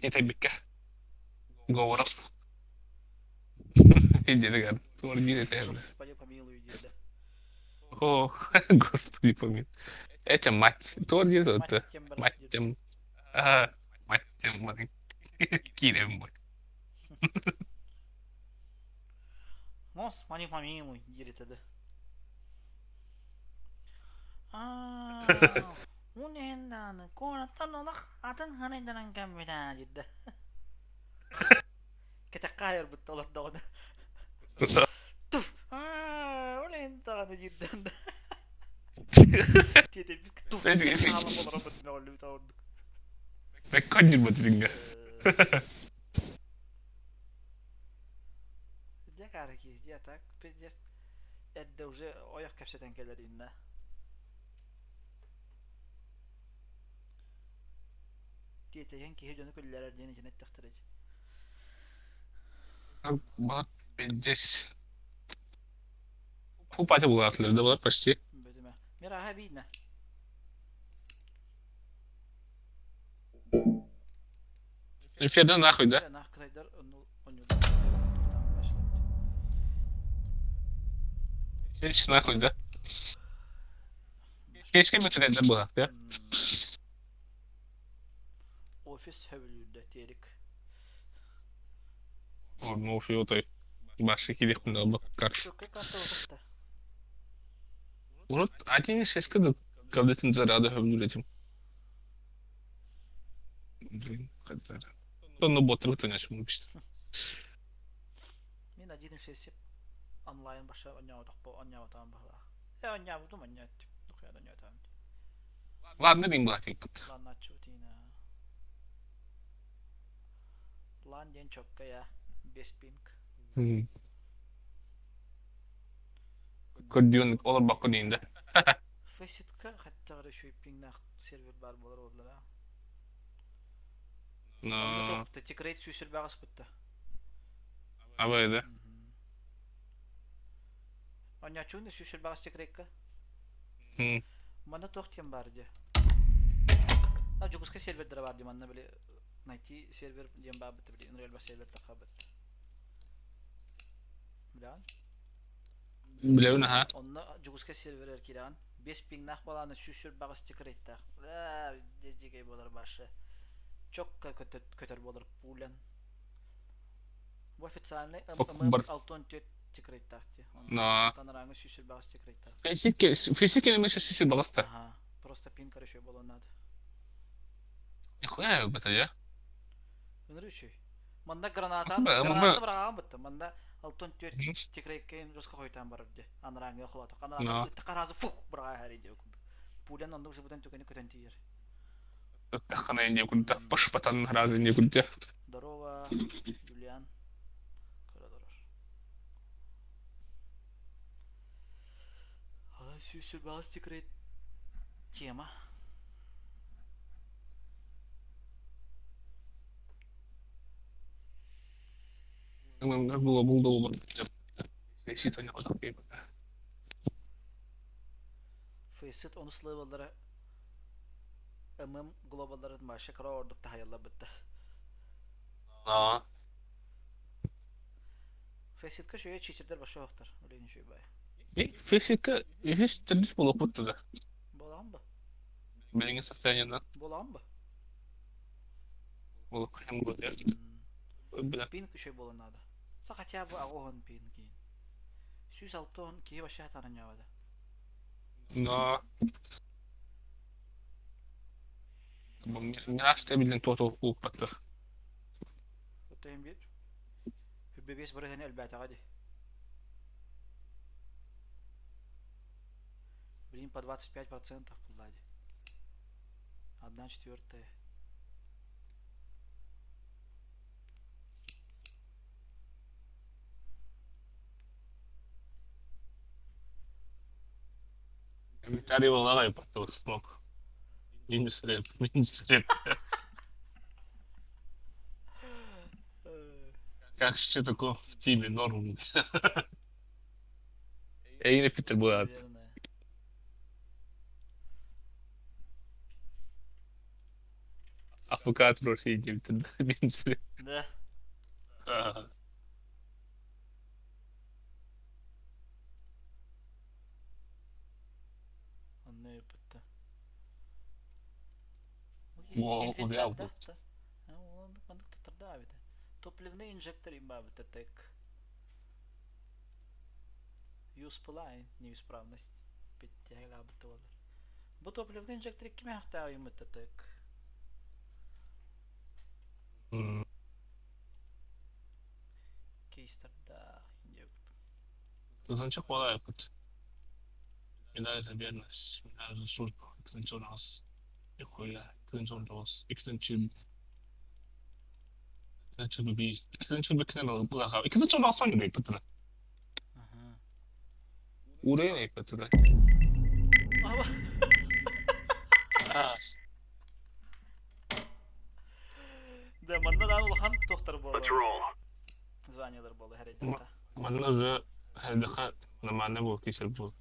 Yeter bir kere. Говоров. Дириган. Творги это. Господи, помилуй, деда. О, господи помилуй. Это мать. Творги это. Мать тем брат, Мать деда. тем. А, мать тем. Кирем мой. Господи, помилуй, деда. Unendana, konatanolak atan hanedanan kamera jidda. Kita kayar betul dona. Tuh, unendana jidda. Tidak bisa tuh. Sama kalau robot nol lu tahu. Bekkan buat tinggal. Dia kare ki, dia tak, dia ada уже oyak kapseten kelerinna. Tietenkin kehitys kyllä lähdin sinne tehtävä. Вот здесь. Упать было отли, да, почти. Бедime. Mira видно. Феда нахуй, да? Nah, kaydır onu. Hiç nахуй, да? Keşke götürenler bu ya. Ofis hövlüde terik. Ну, фиотой. Başka kili kullanma bakar. Çok katı oldu. Вот один из шестых когда ты заряда хөвлүүлээм. Блин, хатар. Тону ботрук таняшмын биш. Мен 1.6 онлайн баша оньяудах по оньяудам бала. Оньяудум оньяд. Нухяд оньяудам. Ладно, дим блатик. Lan начутина. Lan ден чокка я. Без пинг. Kodyon olur bak kodyon da. Фейситка хатта гара şu пингнах сервер бар болар олдара. No, Топта тикрейт сүйсүл багас бутта. абайда. Оньячун да сүйсүл багас тикрейкка. Мана тохтем бар де. А жугуска сервердер бар де манна биле найти сервер дем бар бутта биле Unreal бар сервер такабыт. Bilan. Bilewin ha. Onna juguska server kiran 5 ping nah balаны süşür bagыс тикрейттах. Жеге болар башы. Чокка көтөр болар пулен. Bu официальный алтон тет тикрейттах. No. Танараңы süşür bagыс тикрейттах. Физик немесе süsü balasta. Ага. Просто пин короче болон надо. Нихуя бата я. Өнрүчүй. Манда гранатаны бираган бутты. Манда алтон тет тикрейккен жоска койтан бар де. Анараңы хулата. Анараңы ытыкаразы фук бирага хариде. Пулен онда уже бутан төкөнү көтөн тиер. Тахана не куда пош патан разве не куда. Здорово, Юлиан. Корадорор. Сүйсүл багыс тикрейт тема. Булду. Сит не одак. Фейсит onu level'lara globalların başı kara ordukta hayalla bitti. No. Фейситка şöyle cheater'ler başı yoktur. Öyle şey bay. Физика hiç tedris bulup tuttu. Bolan mı? Bilgin состояниенан. Bolan mı? Bulup hem bu ya. Bilen. Pin şey bolan adı. Sakat ya bu ağoğun pin giyin. Süs altın ki başı hataran yavadı. No. Mirasta bildiğin total bulup battı. Öteyim bir. Hübbebes buraya hani elbette hadi. Блин, по 25% влади. 1/4. Tadi wala kayo pa to smoke. Minus rep, minus rep. Как ще тако в тімі норм. Я її не підтримую. Наверное. АФК трошки йдів, мінус реп. Да. Ага. Он ne yapıttı? Wow, Infinite ya bu. da. Ha, onu tutturdu abi de. Topливный инжектор им abi de tek. Useful неисправность. Підтягла би то. Бо топливний інжектор кime хта йому de tek. Кейстер да. Значок вала yapıt. Медаль за верность, медаль за службу. İkinci olmaz. Nihуя. İkinci olmaz. İkinci bir. İkinci bir kere bu da. İkinci olmaz sonra ne yapıtır? Ага. Uraya ne yapıtır? Ama Ha. да, манда да улхан доктор болу. Let's roll. Званиялар болу her yerde. Manna da her dakika namane bu kişi bu.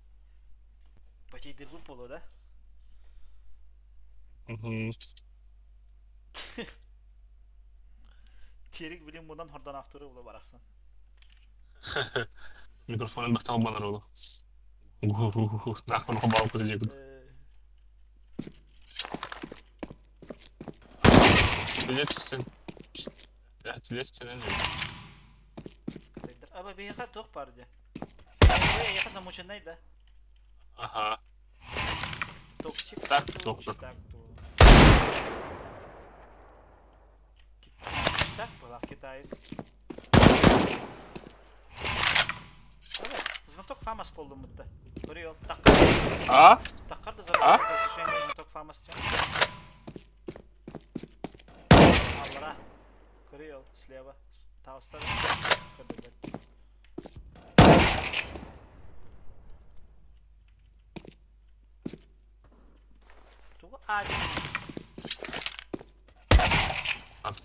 Bakaydı bu polo da. Terik bilim bundan hordan aktörü bula baraksan. Mikrofonun baktan bana oldu. Nakon hava okuyacak. Biletsin. Ya biletsin ne? Ama bir yaka tok pardı. Buraya yaka zamuşundaydı. Aha. Toksik. Tak, doktor. Tak, tak, была китаец. Знаток фамас полумытта. Көрüyor. А? Таккарды заработал разрешение знаток фамас. Аллара. Көрüyor. Слева. Тауста. Туга adi. Arı.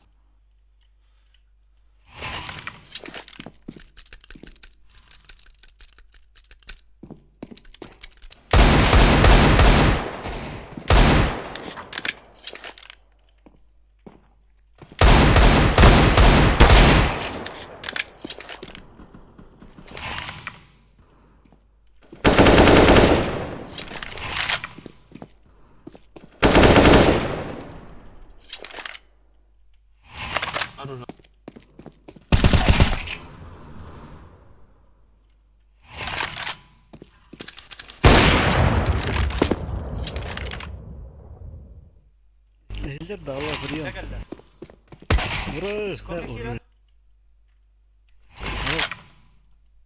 Ender dava vuruyor. Ne geldi? Vuruyor. Skopya Vuruyor. kira.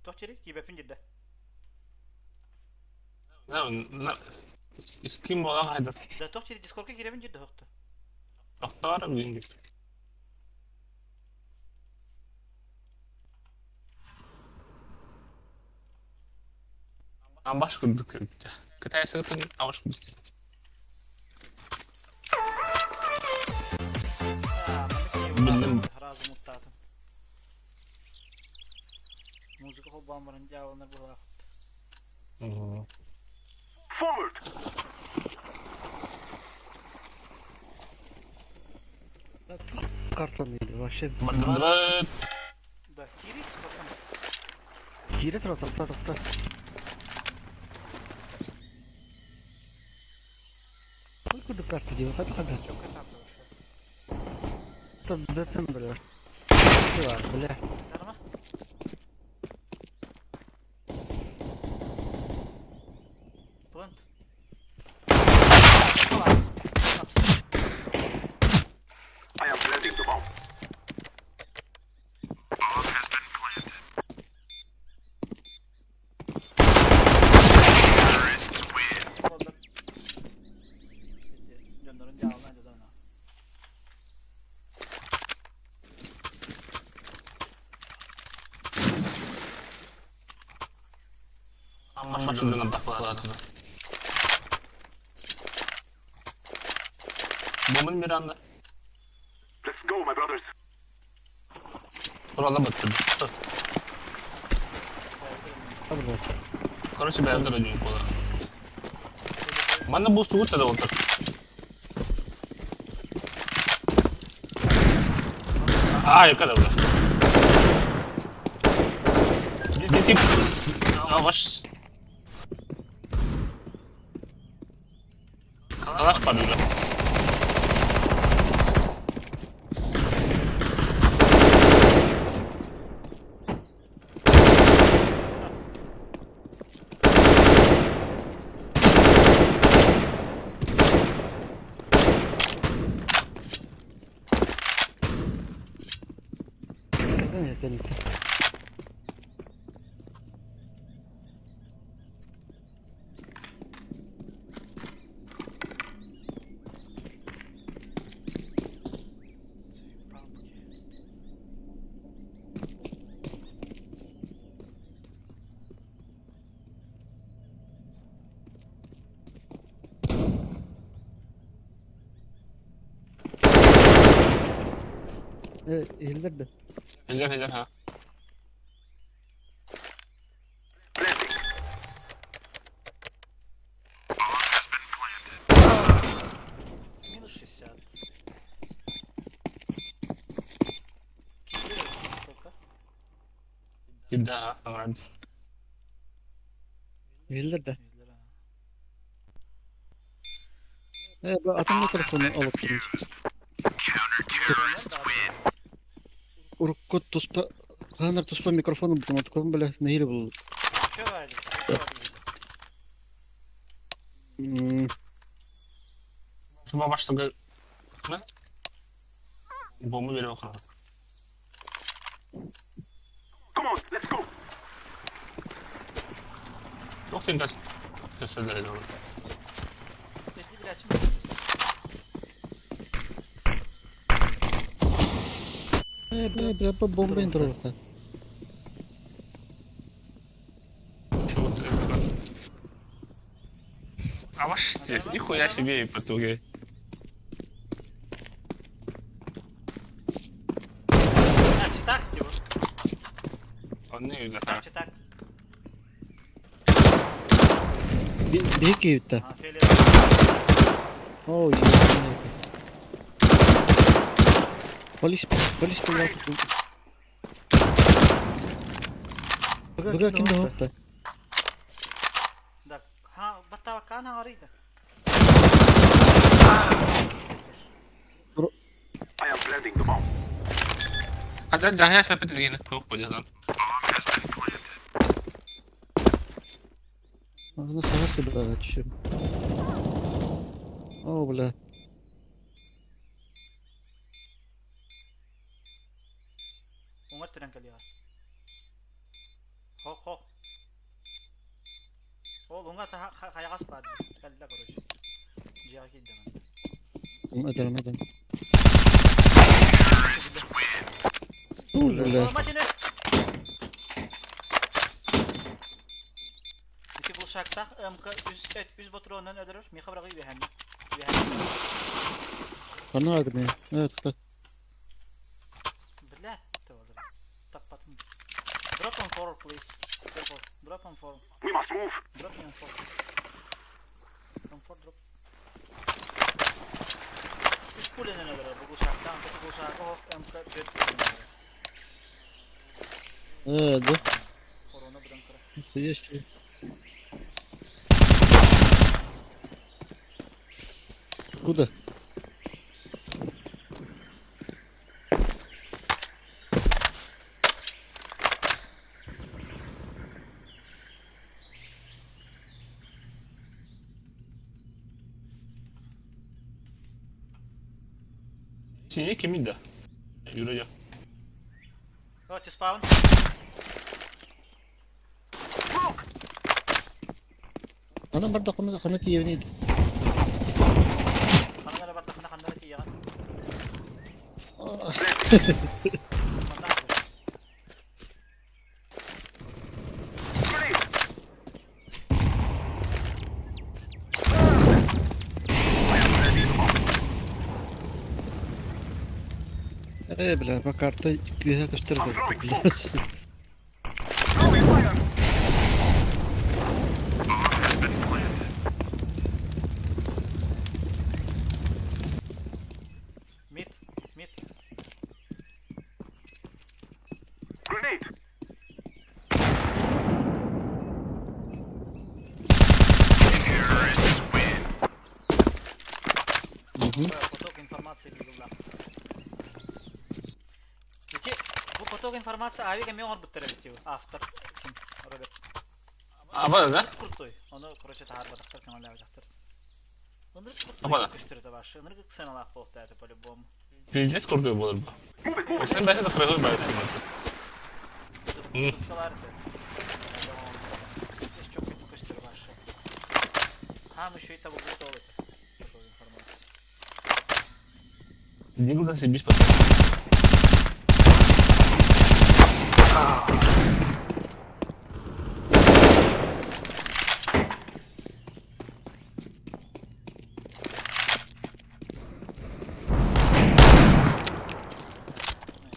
Tohtiri kibefin ciddi. Ne? İskim olan haydi. Da tohtiri Discord'a girevin ciddi hoktu. Doktor bir İngiliz. Ambaş kurduk. Kıtay sırtın avaş kurduk. Bildim. Razı mutlatan. Müzik hobbam varın cevabını bu vakit. Forward. Karton değil. Вообще. Bırdıbırt. Да, кири Discord'dan. Кире тұра тоқта. Қой күді карты деп қады. Çok kötü attı bu şey. Бәпім білі. Var біле. Yanıma. Plant. I am planting the bomb. Oldu. Gönderin cevabını önce de ona. Ambaş kurduk. Bombanın bir anda. Let's go, my brothers. Kurala batırdı. Hadi bak. Короче, бе андро ňu кола. Манда буст угута да отак. Kada bro. Bir tip. Yavaş. Kalaş padıyla. Evet, evet. Hildir de. Heller ha. Planting. Минус 60. Сколько? Giddi ha. Vardı. Hildir de. 100 lira. Bu atom mikrofonu alıp durmuş. Urukko tuspa... Kanar tuspa mikrofonu buldum. Atkalım böyle nehir buldum. Şu verdi. Şu verdi. Şuna başladı. Ne? Bomba veriyor kana. Come on, let's go. Çok tinkas. Keseler ediyor. Tekli bir açma. Berapa bomba yang terletak? Чего ты? Yavaş. Nihуя себе и потуги. Ha çıtak diyor. Он не видно, ha. Çıtak. Bir iki yutta. Ha şöyle. Oh iya. Polis keluar. Buka kim dah hotta? Dak. Ha batta kan harida. I am planting the bomb. Ada jahya siapa tu ni? Kau punya kan? Ana sahar sebelah açışım. Oh bula. Ungat tu kali ya. Ho. Oh ungat kayak aspad. Kali lah koroj. Jia kidda man. Adam. Oh bula. Oh maçı ne? İki buluşaksak üz patronundan öldürür. Mika bırakıyor bir hem. Kana agni. Evet. Bля, тоже. Так потом. Drop on 4, please. Careful. Drop on 4. We must move. Drop me on 4. On 4 drop. Üç kulenin öldürür. Bu kuşaktan. Bu kuşakı hop MK 4 kulenin. Да. Korona bırakır. Настоящий. Куда? Sini kimin de? Yürü ya. Oh, to spawn. Ana barda kana tiyevni. Kanala bardak kanala tiyan. Grenade. I am planting the bomb. Bля, bak kartta güzel gösterir. Throwing fire. Mid. Mid. Grenade. Поток информации Google'da. Peki bu поток информации Avi'ye mi onu bitirebiliyor? After. Robert. Apa da? Kurtoy. Onu kroşe taharbadaktır kanal yapacaktır. Onları Apa da? kurtoy gösterdi başı. Onları kısa alaq boğdaydı böyle bom. Pizdes korkuyor bu arada. Sen belki de fırlatır belki de. Kurtkalardı. Çok kötü gösterdi başı. Ha mı şeyi tabi burada olur. Поток информации. Никуда себе без потом.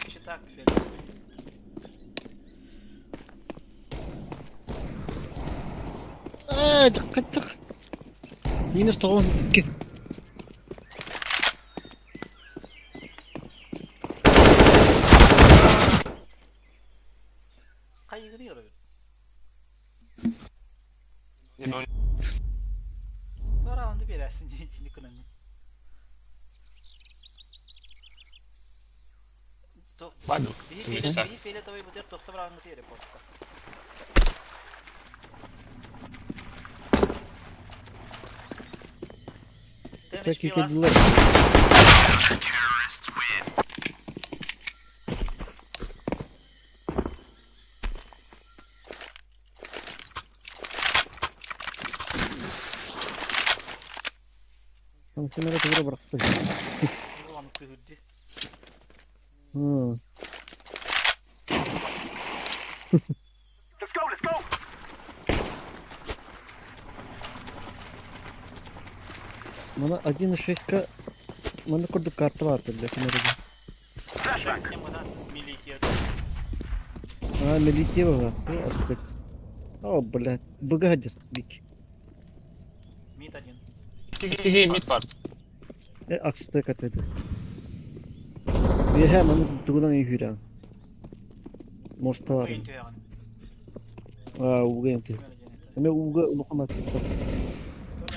İşi takip edin. Dikkat dik. Minus 92. Kaygınıyor öyle. Sonra onu verersin içini kınanın. Vado. Bir fele tabi bu der doktor anlatı yere portta. Demiş Peki bir vas. kediler. Tam sen nereye kadar bıraktın? Ulan kühürdü. Hmm. Let's go, let's go. Bana 1.6К. Bana kurduk kartı vardı bile. Flashback. Ne kadar milli А, налетело. Аспект. О, блядь. Богадер. Бик. Mid один. Gigi mid part. Ацтек atedi. Bir hemen durdan iyi hüren. Mosta var. Oyun tüyağın. Aa, uga yenti. Ama uga ulukamak.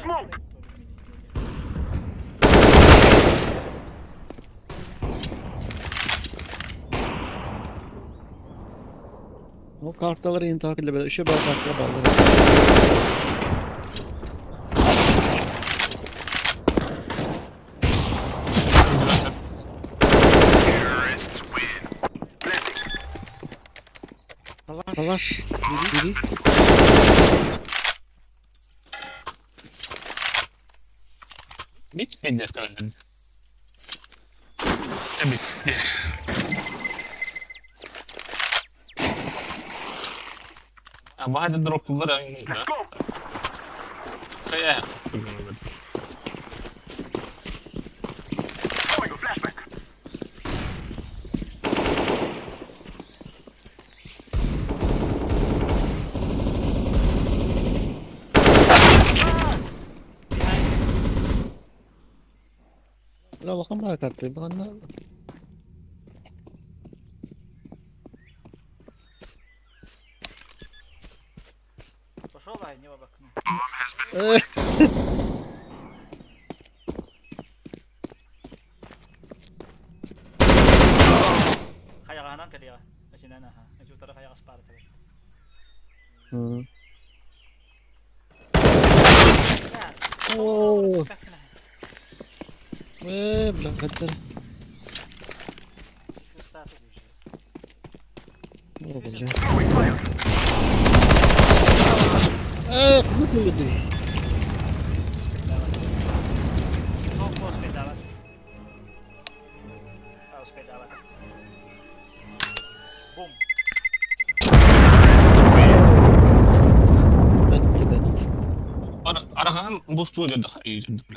Smoke. O kartları yeni takip edebilir. Işığı bağlı kartlara bağlı. Savaş. Biri. Mid mid kanalın. Evet. Ama hadi droplar yani. Let's go. Kaya. Throwing a flashback. La bakalım bana kartı. Bakalım. Пошел, ай, не в окно. Kayağından geliyor. İçinden aha. Şu tarafa kayağı spar tabii. Hı. Ya. Oo. Bekle. Blankatter. Şu startı düşüyor. O блядь. Throwing fire. Ne koydu? Çok boş bedava. Az bedava. Bum. Bitti. Arakan boost oluyor da iyi cidden.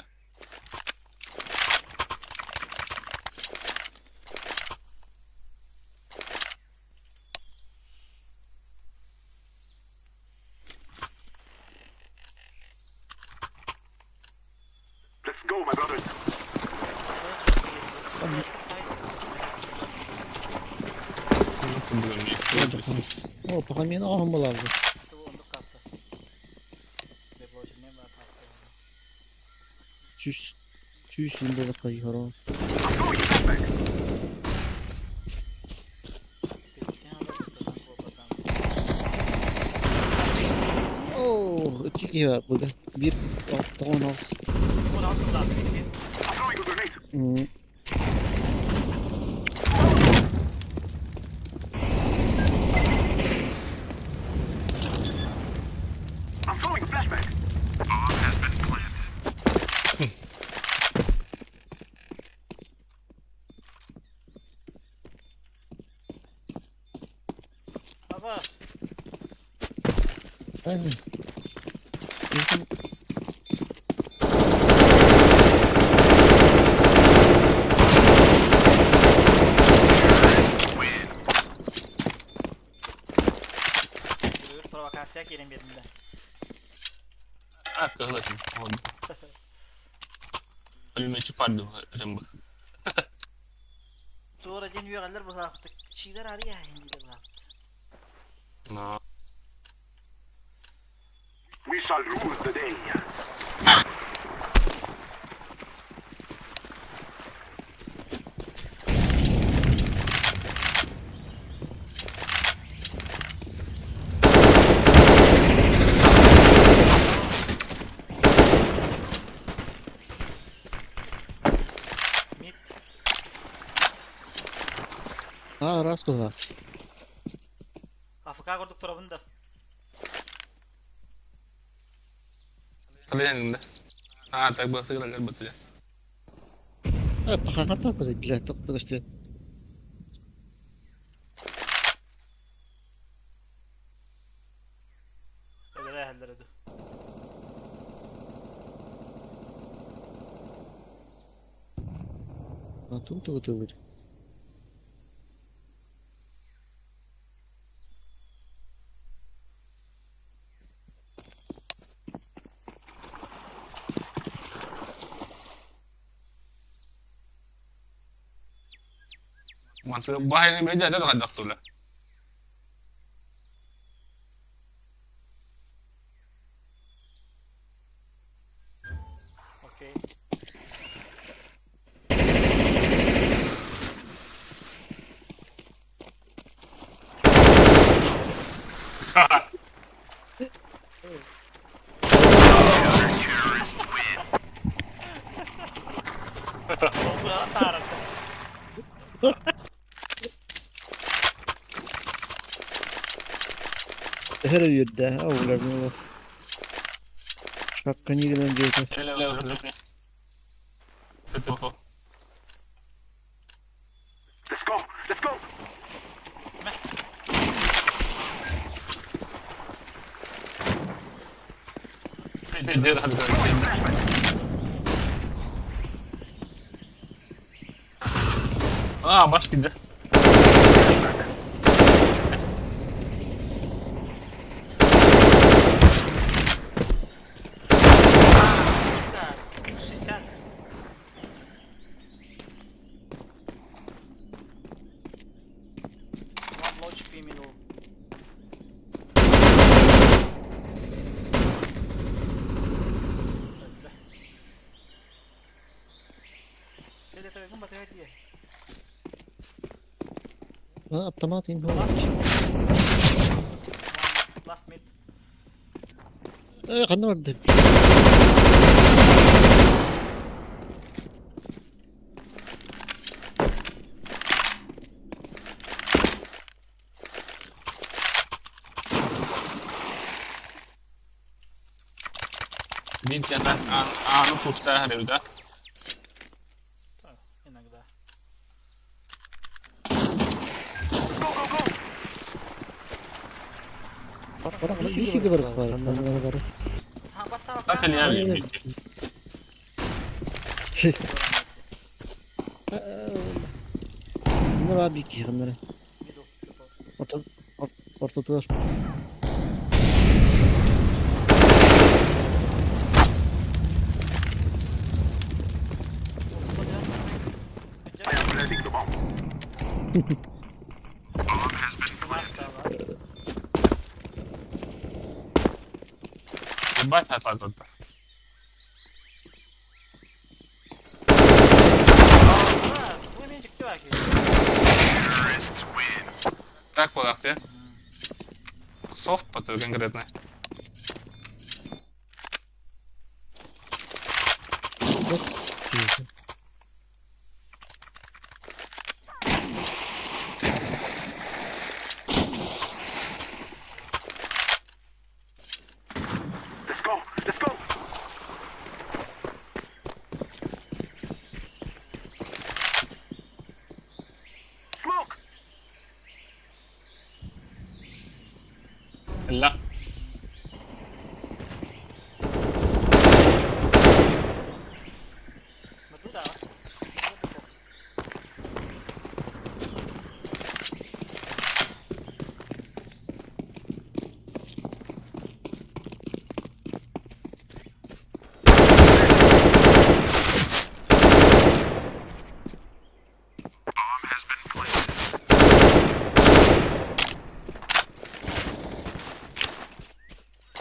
Bunu bilmiyorum. O pakan meni ahım bolardy. Onda kaptı. Depojine var kaptı. Çüş yılda da kayıyorum. I'm going flashback. Bitken alır bu basan. Oo, iki var burada. Bir altta 10 az. Bu nasıl lan? I'm throwing a grenade. I'm throwing a flashback. Bomb has been planted. Baba. Aynen. Buyur provokasyon yerin birinde. Ah, kahretsin. Oldu. Ölüme çıkardı bu. Sonra den üyeler bu hafta. Şeyler arıyor hindi de bu hafta. No. We shall rule the day. Mid. Ha, rast var. Afk kurduk tarafında. Kalian ini. Ah, tak bahasa kita betul ya. Pakan kata kızı güzel tatlı işte. Öyle de haller edu. Ha, tuh. Masuk bahaya meja ada tak ada tuh lah. Okey. Oldu tarafta. Her yerde ha oğlanı var. Şapkanı giden diyor. Lewat. Betul. Let's go. Let's go. Dia ada. Ah, baş gitti. Да. 60. One low HP middle. Ele tá vendo bater aqui. Ha, автомат in. Last mid. Kanı vardı. Din jangan anu pusta ada udah. Иногда. Bak bir şey gibi var. Kanları var. Ha batta bak. Tak kalian Aynen. ini. Bunlar abi ki kanları. Middle. Ortada var. Planting the bomb. Bomb has been planted. Ебать, атака. Свой мячик тюаки. Terrorists win. Так, подахте. Софт, потом конкретно. Let's go. Let's go. Smoke. لا. مردود على. Bomb has been planted.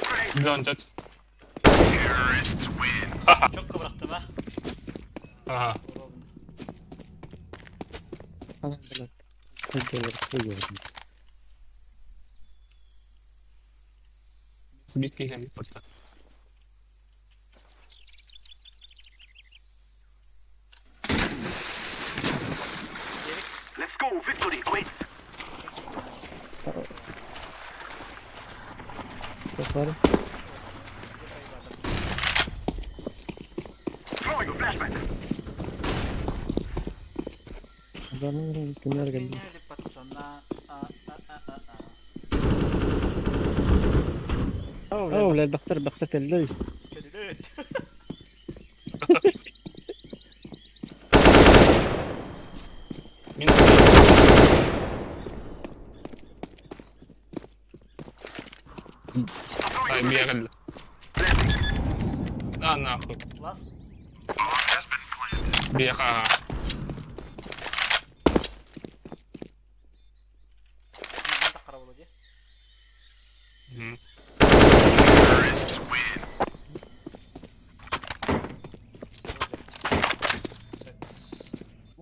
Grenade. Bir önce. Terrorists win. Çok bıraktım ha. Aha. Alhamdulillah. Hadi koyuyorum. Bitkiyken bir fırtına. Let's go. Victory awaits. Yaparım. Throwing a flashback. Adamın günler geldi. Geniali patsana. Oh, لا بختار الليل. Kötülük. Min. Ay, bir yere. Ah, nahul. Last. Bomb has been planted. Bir yere. Bizden de kara olacak. Hı. Terrorists win.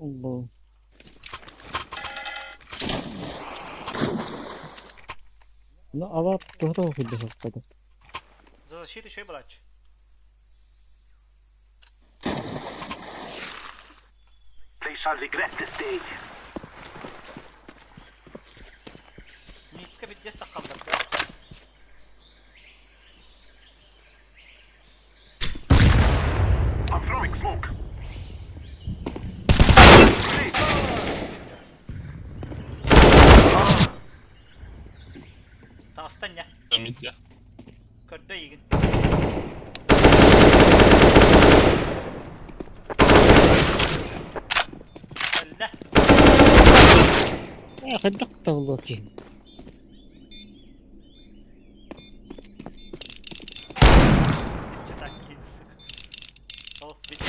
Allah. لا أبغى تهرب في الدهر قدر. Защиты şey bıraç. They shall regret this day. Nitka biteceğiz takallar ya. I'm throwing smoke. Grenade. Taastan ya. Mid ya. Kötü yiyin. Allah. يا أخي دقت والله فيه. Biz çıtak giyiyoruz. Oh bitti.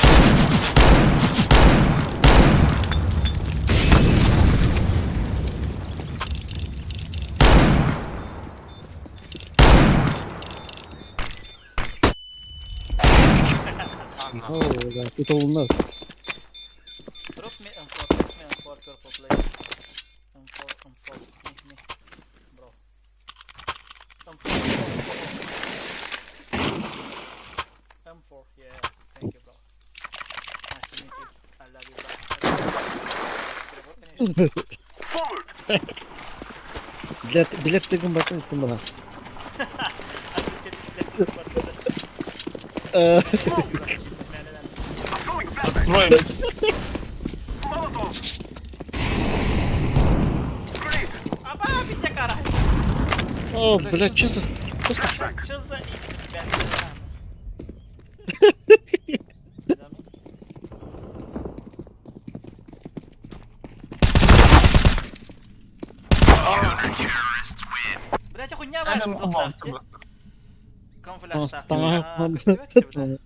Ah, nahul. أوه لا تطولنا. Drop me and for purple play. M4, me, bro. M4, M4, yeah, thank you, bro. Nice to meet you. I love you, bro. Forward. Bilet تقوم بطل كلها. I'm throwing flashback. Troy mid. Molotov. Grenade. Aba bitti kara. أوه بلاد شو Flashback. Çözse ben. Terrorists win. Bırak kunya var. Adam Doktor. kubaltı. Kamuflajda. Tamam. Kostümet gibi.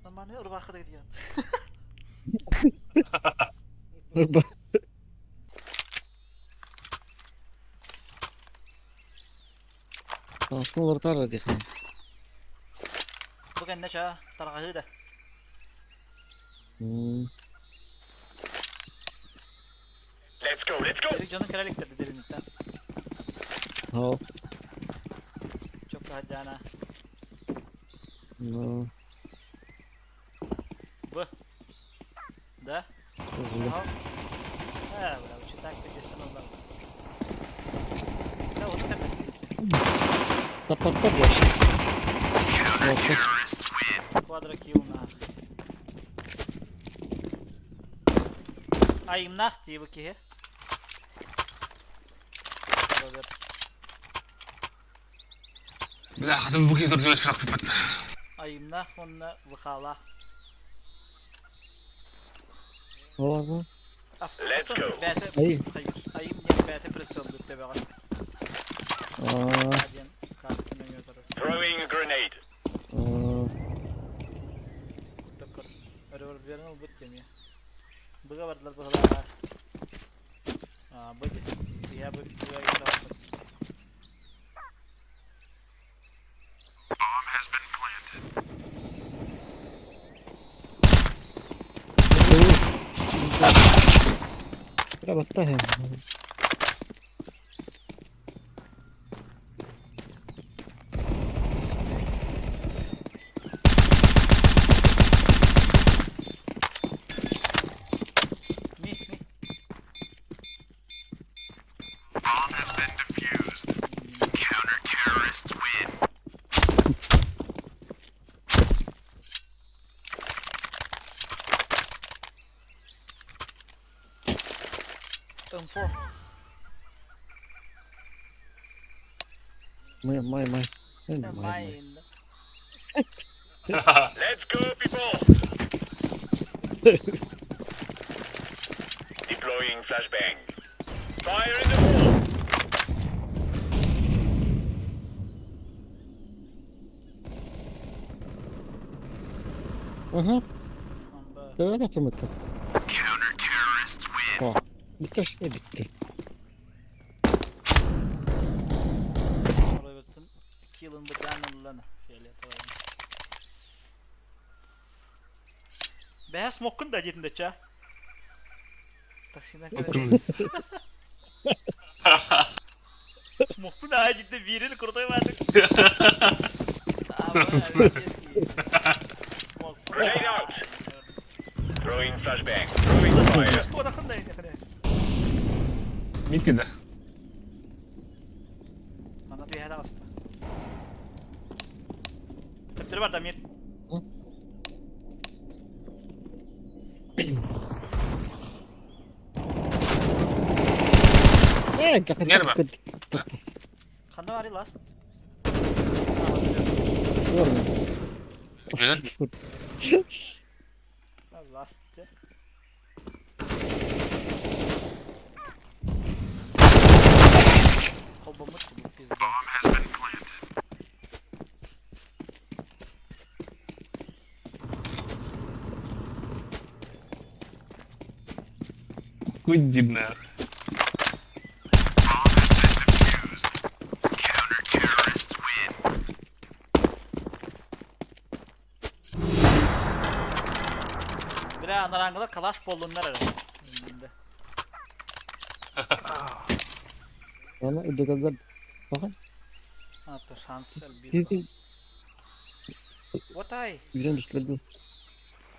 Ama ne ırmakı da gidiyor. Langsung lortar aja kan. Bukan na siya, tarakahida. Let's go, let's go. Deri canın karalikleri derinlikten. Oh, Çok rahat cana. no. Bu. Da. Boleh. Aha. Ha, bravo. Şu taktik etsin ondan. Ne oldu tepesi? Tepat ya. Oke. Quadra kill na. Ayım nacht diye bakıyor. لا خاطر بوكي زرت ولا شرق بفت Ayım nacht onna vukala. Oh, apa? Let's go. Hayır. Ayım yeni bete presyon dütte be. Ah, Hadiyen kartını götürür. Throwing a grenade. Doktor. Öyle bir yerin bu temiye. Buga vardılar bu kadar. Bagi. Ya bu buga gidiyor. Kira basta ya. Mi. M4. Mai. Main. Let's go, people. Deploying flashbang. Fire in the hole. Aha, Amba. det var därför mycket. Ja, bitti şey bitti. Robert'ın kill'ın bu canlılarını şöyle yapalım. Beyaz smoke'un da cidden ça. Taksinden kadar. Smoke'un da cidden virini kurtaya verdik. Grenade out. Throwing flashbang. Throwing fire. Smoke da yine kadar. مين كده؟ Bana bir hele bastı. Tepleri var Damir. Jangan Biar, Pak. takut. Kanda var ya last. Keluar. Güzel. Last. Kolbamı tuttu bizde. Kudina. Bir de anarangıda kalaş bolluğunlar arasında. Mana udah kagak. Bahkan Dur Hansel bir. sini What I? bilang di sebelah gua.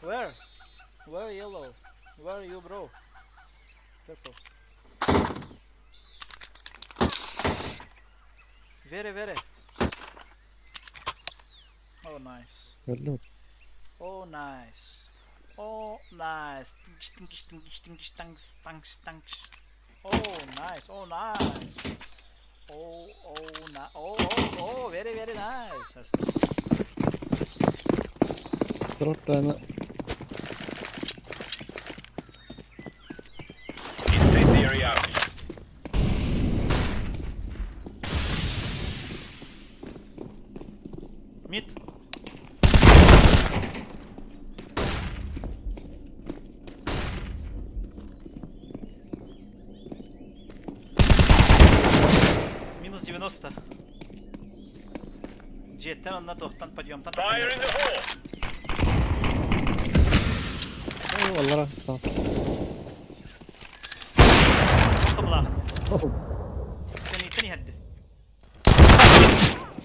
Where? Where yellow? Where are you bro? Purple. Very. Oh nice. Hello. Oh nice. Oh nice. Tingish. Oh nice. Oh nice. Oh very nice. Terus tanya Incendiary out. Mid. 90. Jetten onunla 90 подъемтан. Fire in the hole! Oo, Allah rahmet eylesin. Kapıla. Oh, Seni hadi.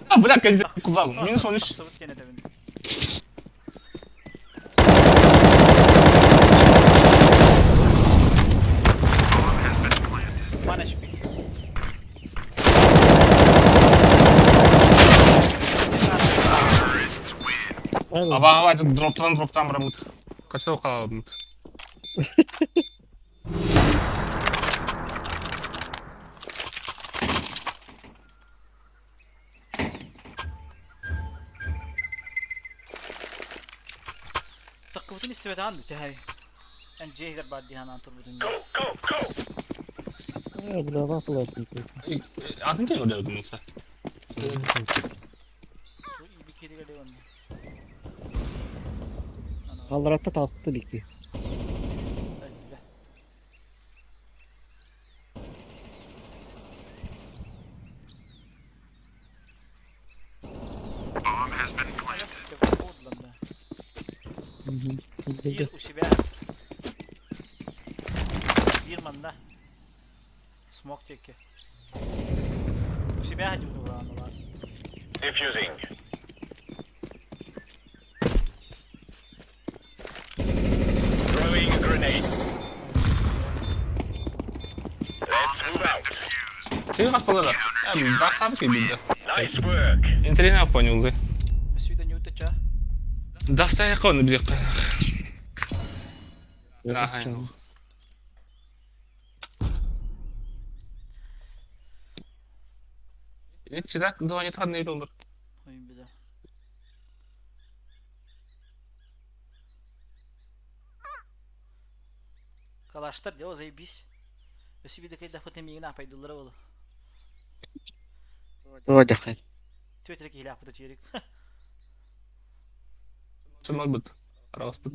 А, бля, как куда? Минус 13. Sıvıt gene de beni. One HP. aynen. Aba hadi drop'tan bıramıt. Kaça o kadar aldım. Takıvıtın istivet andı tehay. En cehir baddi hanan turbudun. Go, go, go! Evet, biraz nasıl olsun? Adın gel oraya öldüm yoksa. Bu iyi bir kedi geliyor onun. Kaldırakta tastı likti. Öyle. Bomb has been planted. Sıkıvı oldu lan. Güzel. Bir usi be. Bir manda. Smoke çeki. Usi be hacı bu buranın var. Diffusing. Throwing a grenade. Let's move out. Şey kapalı da. Yani ben sabit gibiydi. Nice work. Интернет понял, Usi de newta ça. Достань якого bir dakika. Ага. Çidak звонит neyle olur? Oyun bir de. Kalaşlar diyor o zaybis. Usi bir de kayda fatemiyine apaydılar oğlum. Doğru dakika. Twitter'daki hilaf da çeyrek. Çılmak bıt. Arabası bıt.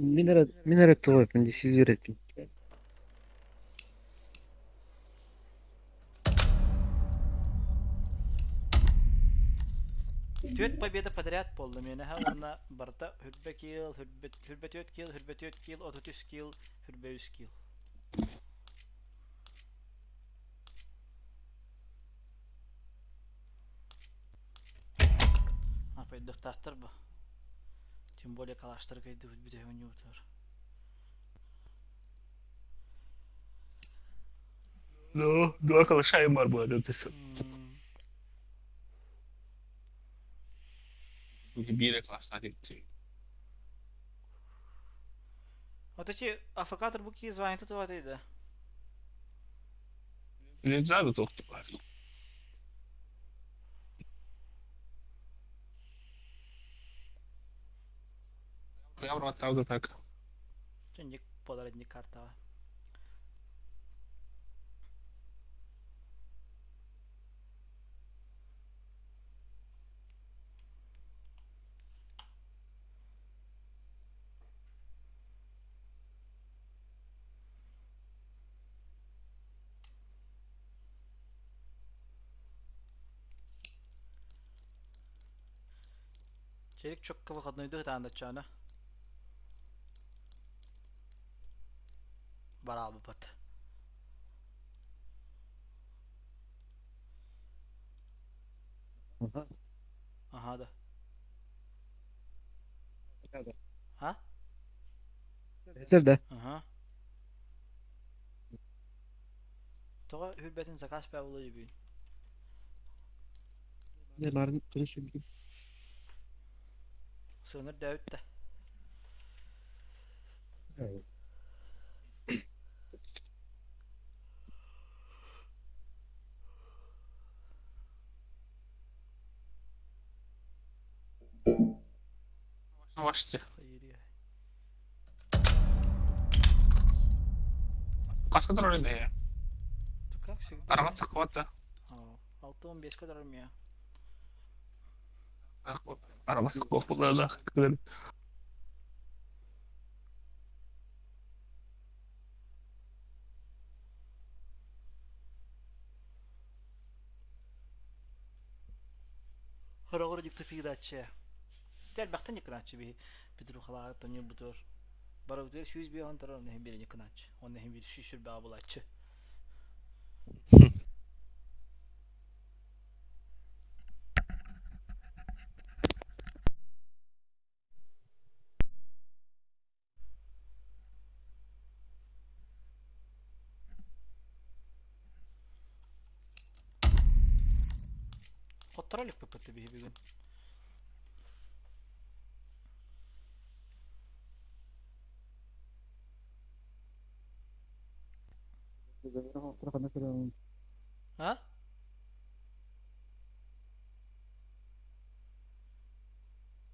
Minere tuğu yapın, disiz üretin. Төт победа подряд болду мені. Онна барда хүрбе кил, хүрбе төт кил, хүрбе төт кил, 33 кил, хүрбе 100 кил. Апайдык тахтар ба. Тем более калаштар кайды хүрбе он утар. No, dua kalışayım var bu arada. Çünkü bir yere klaslar gitti. Вот эти афакатор буки звонят тут вот да. Ne zaten çok var. Я в рот так. Ченник подарить карта. Çelik çok kafa kadınıydı hıtağında çağına. Var abi bat. Aha. Aha da. Ha? Yeter de. Aha. Toğa hürbetin zakas be olayı bir. Ne varın konuşuyor. Sınır devlet de. Evet. Başlayacak. Hayır ya. Kaç kadar öyle ya? Как всегда. Araba sıkıntı. 6-15 kadar mı ya? Araba sıkıntı. Hırağır yıktı fiidatçı. Tel baktan yıkınaçı bir Petru xala Tony butur. Bara der 100 bir antar onu hem bir yıkınaçı. Onu hem bir şişir bir abulaçı. Kottaralık pıpıtı bir gün. Ha?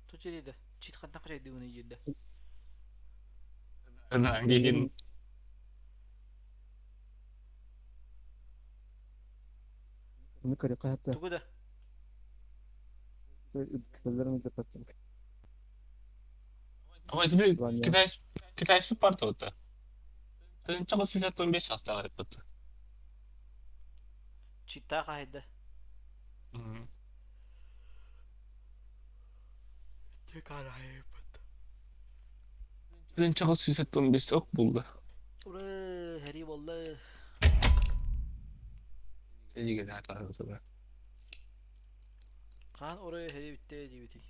Tuçeriydi. Çit kantan kaçaydı bunu yedi. Nah, gigin. Bunu karıka hatta Tugu da. küfelerimi de patlamış. Ama тебе Ладно. китайский парта вот. Ты чего сюжет он без часто говорит вот. Çitta kaydı. Tekrar hayır. Ты чего сюжет он без ok buldu. Ura heri vallahi. Seni gene hata tabii. Kan oraya heri bitti cibiti.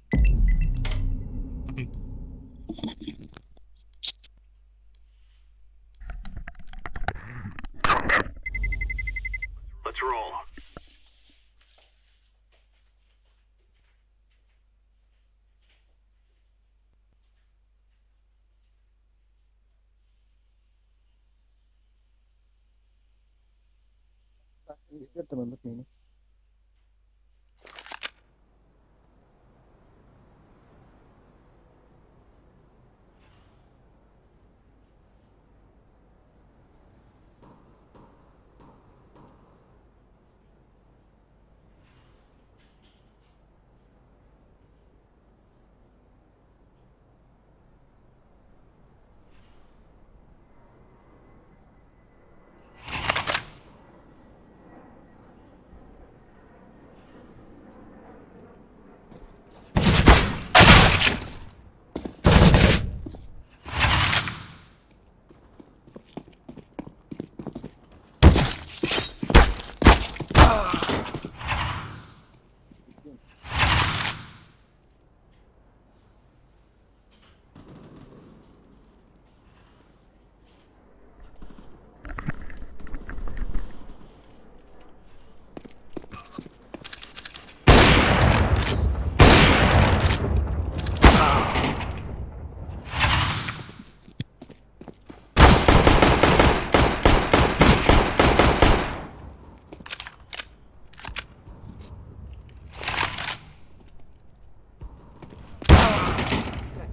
Let's roll. İster tamam bakmayın.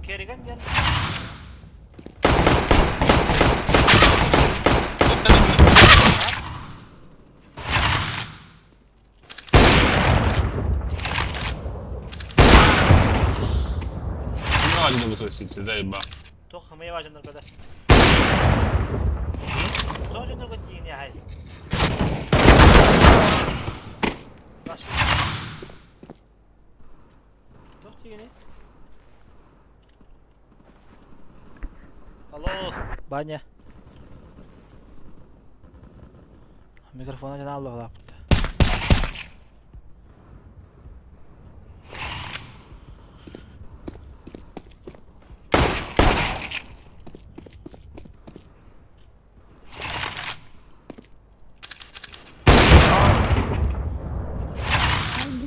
Kerigan yan. Ne halinde bu sözü zeyba. Tok hamaya vajanlar kada. Son jundar ko jini hay. Başı. Tok jini. Halo. Banyak. Mikrofonu aja Allah lah.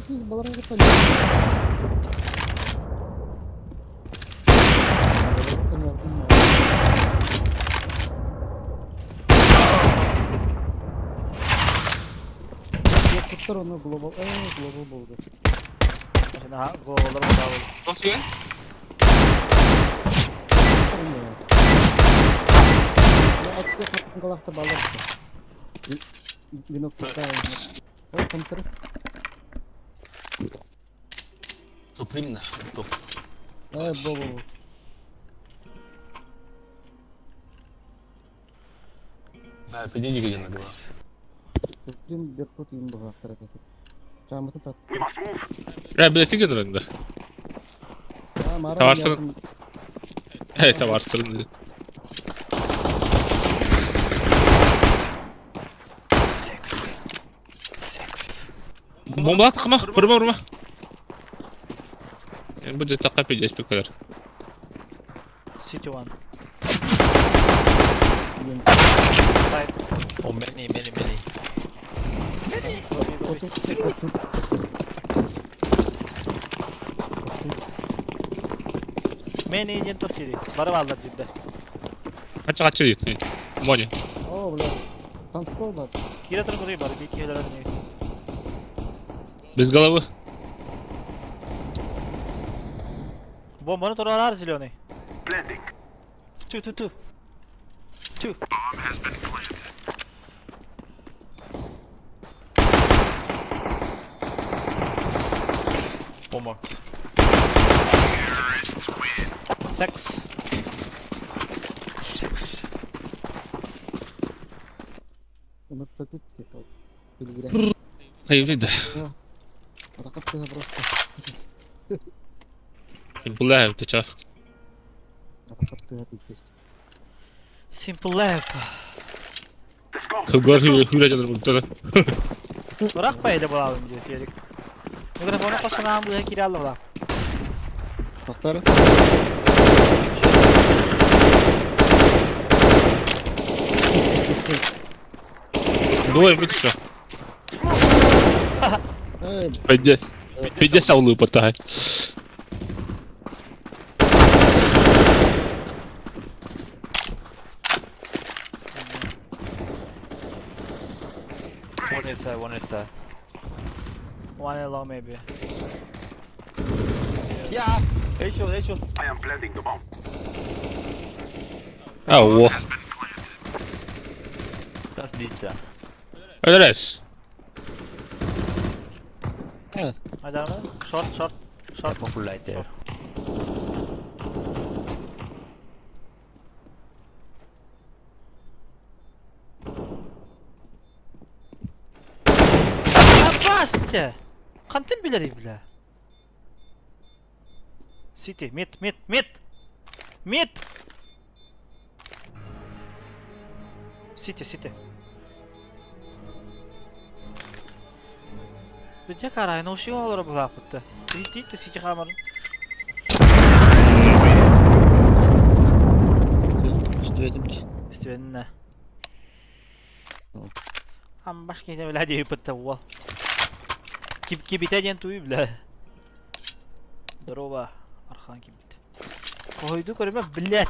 Hangi balarım kapalı? Kurtar onu global. Global buldu. Şimdi ha go'lar oldu. Çok iyi. Ya atıyor kapın kalakta bağlar işte. Bir noktada. O kontrol. Toplayayım da. Top. Bu. Ben pedici gideceğim hadi bak. Tüm bir tut yum bu haftara. Çağımızı tat. We must move. Ya bir de tek yanlarında. Ha mağara Tavarsın. yardım- Evet tamam arttırın dedi. Bomba atma, vurma. Yani bu da takip edeceğiz bu kadar. City one. Yön- Side. Oh, many. Otur. Main agent of Chiri. Bara vallar dibde. Kaç değil. Moni. Oo bular. Tanıştı var. Kira tarafı koyuyor bari. Bir iki healer ne? Biz galavı. Bombanı toralar Ziloni. Planting. Two. One more. Sex. Umut takip ki. Bilgiler. Hayırlıydı. Rakat kısa просто. Bunlar evde çağ. Rakat kısa bitişti. Simple lab. Let's go. Hıgar hüle canır burada da. Bırak baydı bu abim diyor Ferik. Mikrofonu koşan bu Kira Allah lan. Bakları. Двое вытащил. Evet. Пойди саулы потай. One inside. One along maybe. Yeah! Hey, shot. I am planting the bomb. Ау. That's ninja. Öldürüz. Evet. Hadi abi. Short. Full light there. Bastı. Kantin bilir bile. City mid. City. Bir karay no şey olur bu vakıtta. Bitti City kamarın. İstedim ne? Am başka şey öyle diye yapıp da Ki biteceksin tuyu bile. Drova. Arkan ki bit. Koydu körüme bilet.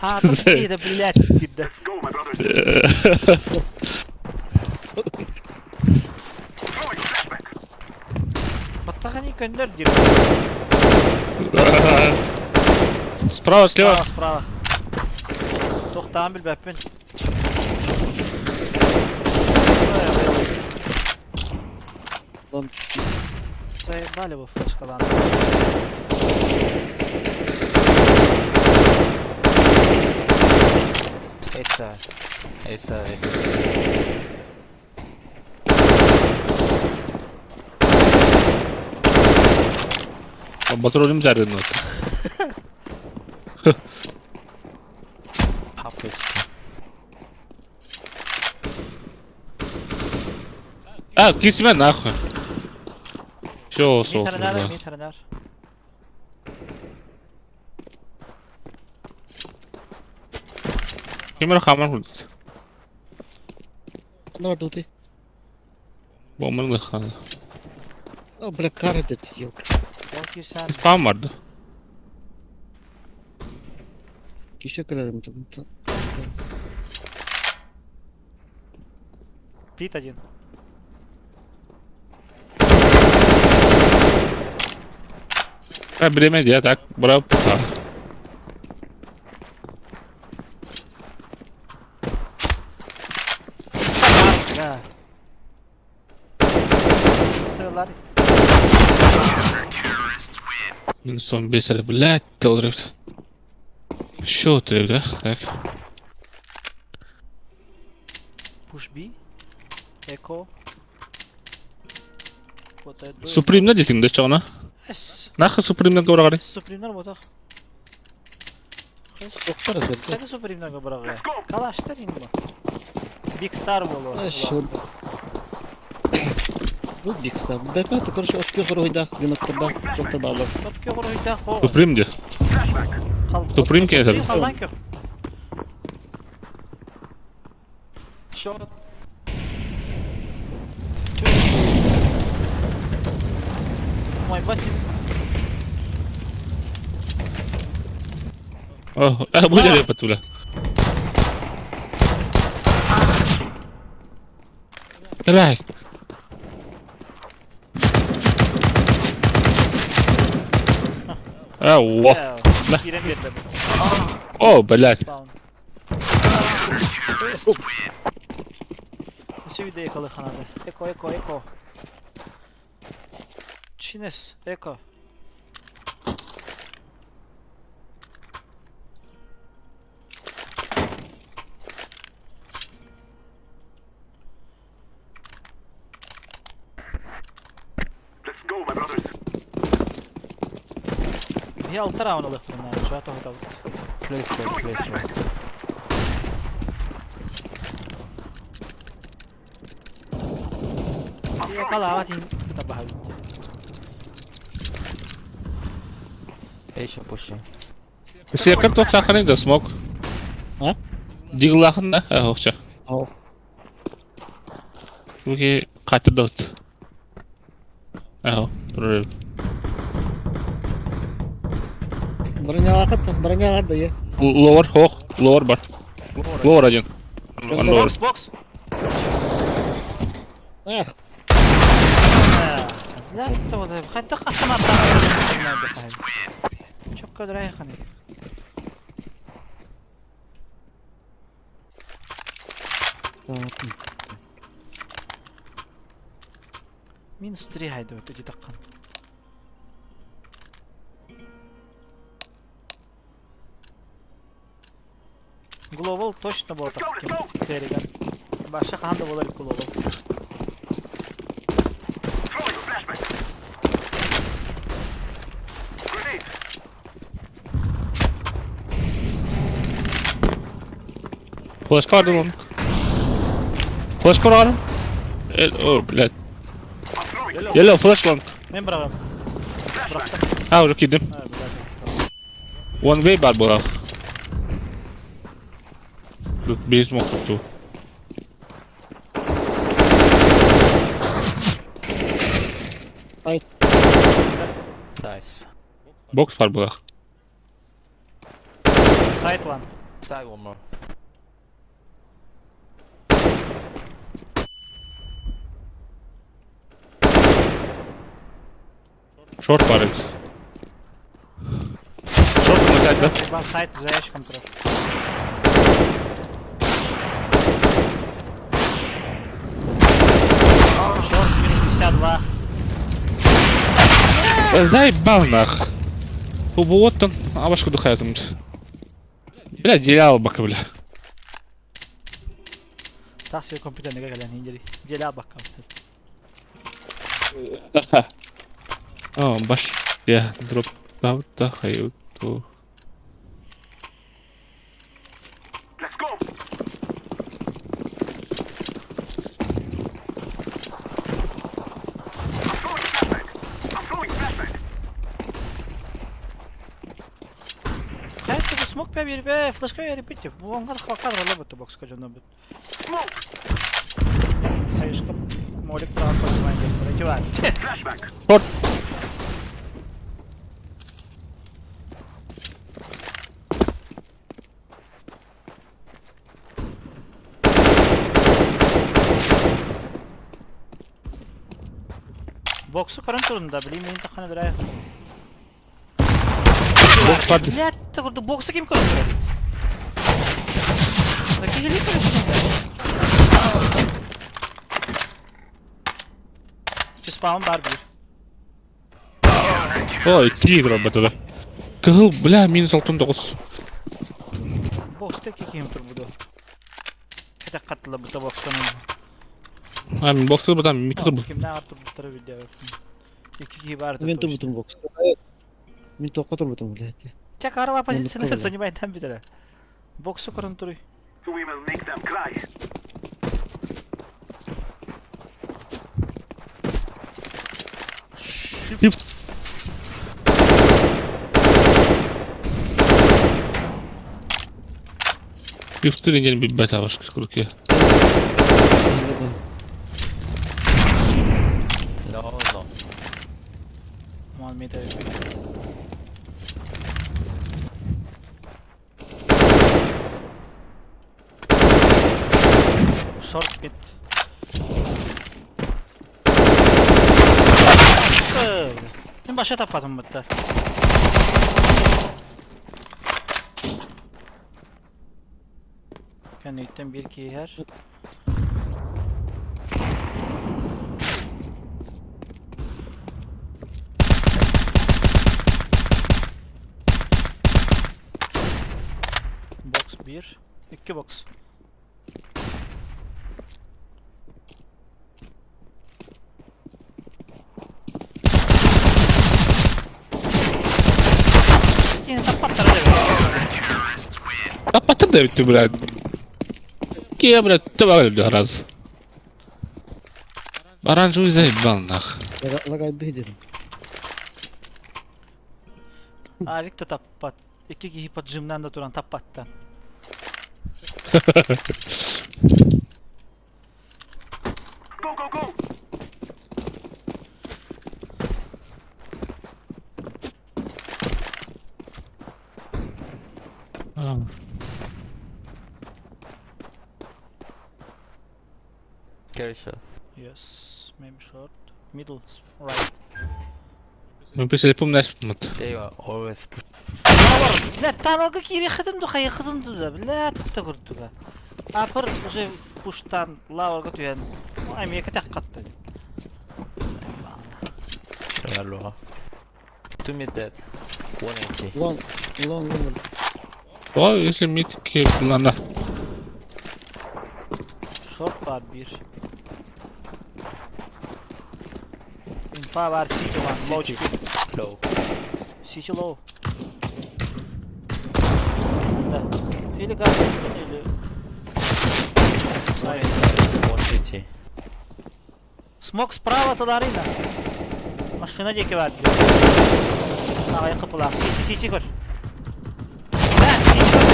Ha tabii de bilet dibde. Let's go, my brothers. Throwing flashback. Battaka не кондер диyor. Справа, слева. Справа. Toxtan bil bəpin. Lan Заебали вы флешкалан. Inside. Батролем зарядно. Half is. А, кисме нахуй. Всё, Мид хранар. Kimler hamar vurdu. ne var Dodi? Bombanı da kanı. O bile kahredet yok. Belki sen Spam vardı. Kişi kırarım. пит один. Bilemedi ya tak. Bravo. Ya. Sıralar. Son bir sene блядь, толрифт. Що треба, да? Так. Push B. Echo. Supreme'de desingde çoğuna. Es. Nakı Supreme'den göre qarayın. Supreme'ler botak. Doktora sirke. Kaçı Supreme'lerge bırak ya. Let's go. Kalaşlar indi bu. Big Star bolu. Şur. Bu diksta. Bepa tıkır şu otki kuru huyda. Yunukturda. Çokta bağlı. Topke kuruyda ho. Supreme diyor. Flashback. Supreme keser. Kaldan kök. Short. Moy basit. Oh, bu da yapet ula. Gelay. Allah. Ya. Giren verdi. Oh, belat. Spawn. Nasıl bir de yakalı kanadı? Eko. Çines, eko. Let's go, my brothers. Bir altı round alık bunlar. Şu an tohut alık. Place right. Yakala hava tin. Tabah. A short pushing. Sekar top sakın da smoke. Ha? Diglahın da hoşça. Al. Çünkü katı dot. Durur. Baranya vakat. Baranya var da ye. Lower bar. Lower ajın. One lower. Box. Ah. لا تو خد دقة خمار çok kadar yakın. Minus 3 haydi o teki dakika. Global точно было так. Сериgan. Başka kanda olur global. Throwing a flashback. Grenade. Flash card on. Flash card on. Oh, блядь. I'm throwing. Yellow flash one. Ben bırakırım. Ha, udah kidim. Ha bırakırım. One way bar borak. Look, base smoke tuh. Ay. Nice. Box var borak. Side one. Side one more. Short var. Short mu side? One side заячь контроль. Шорт минус 52. Заебал нах. Вот он, а вашку духает. Бля, делял бака, бля. Tahsil komputer ne gelen inceli. Celal bakalım. О, баш. Я дроп дав да хаю то. Let's go. I'm throwing flashback. Hayır bu smoke be bir be flashka yeri bitti. Bu onlar kadar la bu box kaçında bu. Smoke. Hayır şka molik daha koymayın gerekiyor. Var. Flashback. Short. Box'u karın turunda bileyim benim takana diraya. Box var. Блядь, ты вот боксы кем коротко? Такие ли коротко? Чи спаун бар bir. О, 2 дроп бетеді. Кыл, бля, минус 69. Бокста кем tur budu. Kada katla bu box'tan. Ha, men box'ta buradan mikro bu. Kimden artık bu tarafa video yaptım. İki gibi var Men tuttu. turbutum box. Men toqqa turbutum bileti. Çek araba pozisyonu Mutlu seni baydan bir tane. Boksu kurun duruyor. We will make them cry. Yüftürün gelin bir beta var 40 ya. No, no. Mal meta. Short mid. Ben başa tapadım burada. Kendikten bir ki her. Box 1, 2 box. Yine tapatlara da Kapatın da bitti Brad. Ki Brad tabağı öldü раз. Оранжевый заебал нах. Lagay bihdim. Arik de tapat. İki kişi patjımdan da duran tapattan. Go, go, go! Carry shot. Yes, maybe short. Middle, right. Мы писали помнишь мот. They are always push. لا تانوغا كيري خدمتو خي خدمتو ده لا تقردوغا ابر уже пуштан лавага туян аймия катаккатта Hello. 2 mid dead. 180. Long. O если mitki kullanır. short var bir infa var city var low City. HP Low. city low da или газ или One inside. 150. смок справа тодарина машина деки var ağaya kapılar city gör ben city gör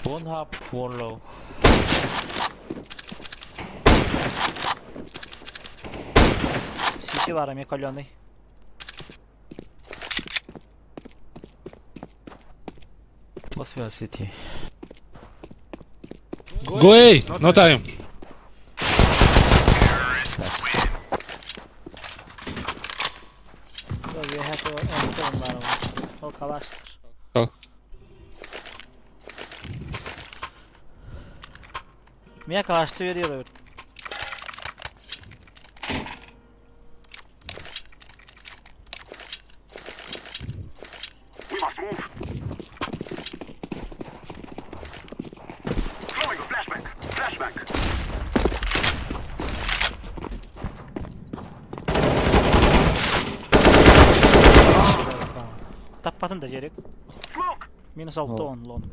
One half, one low. city var ами калёный. Must be on city. Go away. No time. Yok bir hack o onlar var. O kalaştır. Kal. Mia kalaştı veriyor. We must move. Throwing a flashback. Flashback. Tapatın da gerek. Smoke! Minus 6 10 long.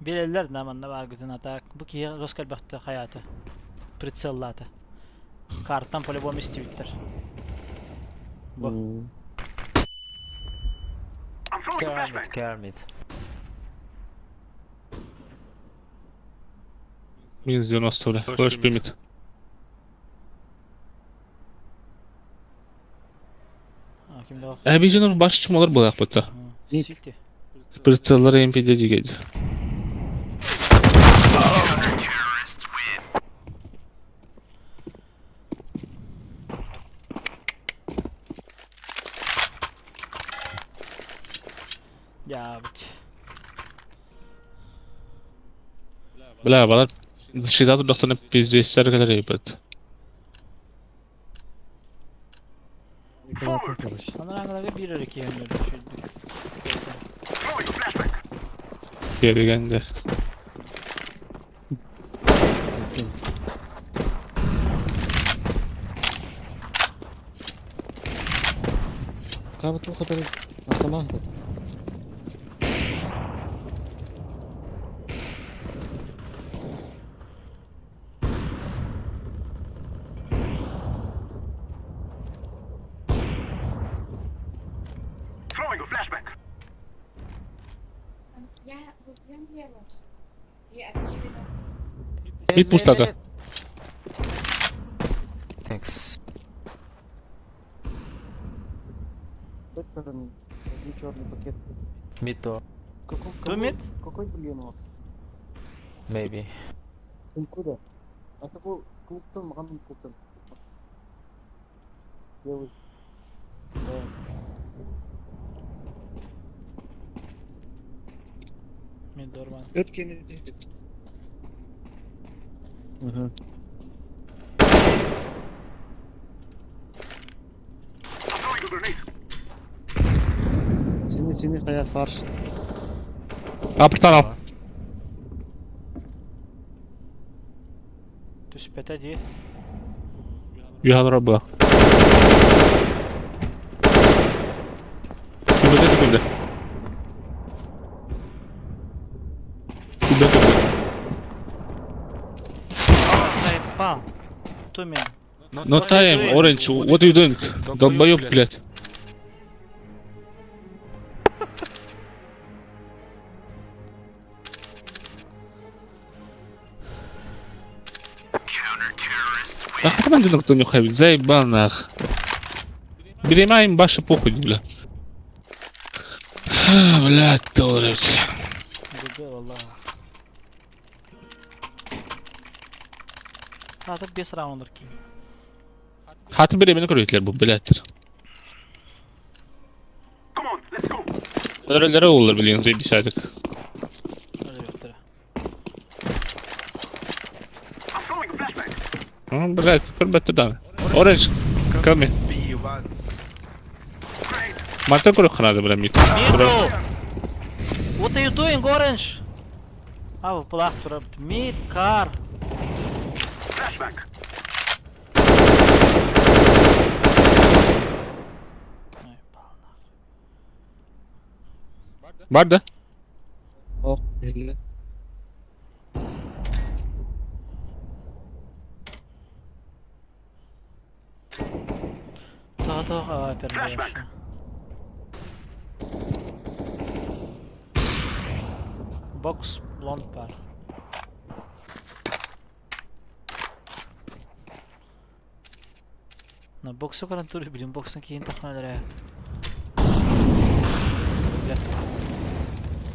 Bilirler namanna var gidin atak. Bu ki Roskalbach'ta hayatı. Прицеллата. Karttan по-любому isteyecekler. Bu. I'm throwing a Care mid, flashback. care mid. Minus 90 öyle. Flash bir mid. Ha, kimde o? Abijin'in başı çıkmalar bu yakbıtta. Ha, Mid. City. Spritzalara MP'de geldi. бит. Бля, балар дышыда тұрдықтан пиздестер келер ебет. Yıkılatın karış. Anlaranga bir iki yönlü düşürdük. Throwing a flashbang. Gerigende. Kabut o kadar atlamazdı. Throwing a flashbang. Ya, bugün diyorlar. Ya, aktivite. Mid push'ta. Thanks. Бэтмен, черный пакет. Mid door, Two mid? Какой блин он? maybe. Куда? А такой клубтан, маған клубтан. Левый. Mid orman. Ötkeni. Hı hı. I'm throwing a grenade. Seni kaya far. Upper tunnel. Түспете değil. You have rubber. Kübede. Заебал. Two mid. No time, orange. What are you doing? Долбоёб, блядь. Нахуй нам никто не ходит, заебал нах. Беремаем баши похуй, бля. Блядь, туалет. Güzel valla. Artık 5 roundur ki. Hatı beremeni koruyorlar bu belattır. Come on, let's go. Öylelere olur biliyorsunuz diye dışarıdık. Öyle yoktur. I'm throwing a flashbang. Tamam блядь, kurbattı da. Orange, come in. Grenade. Mata koru kanadı bura mit. Bro! What are you doing, Orange? Abi plak turab. Mid car. Flashbang. Barda. Oh, belli. Daha aferin. Flashback. Flashback. Box blond var. Na box'u karan turu bilin. Box'un keyin takmaları.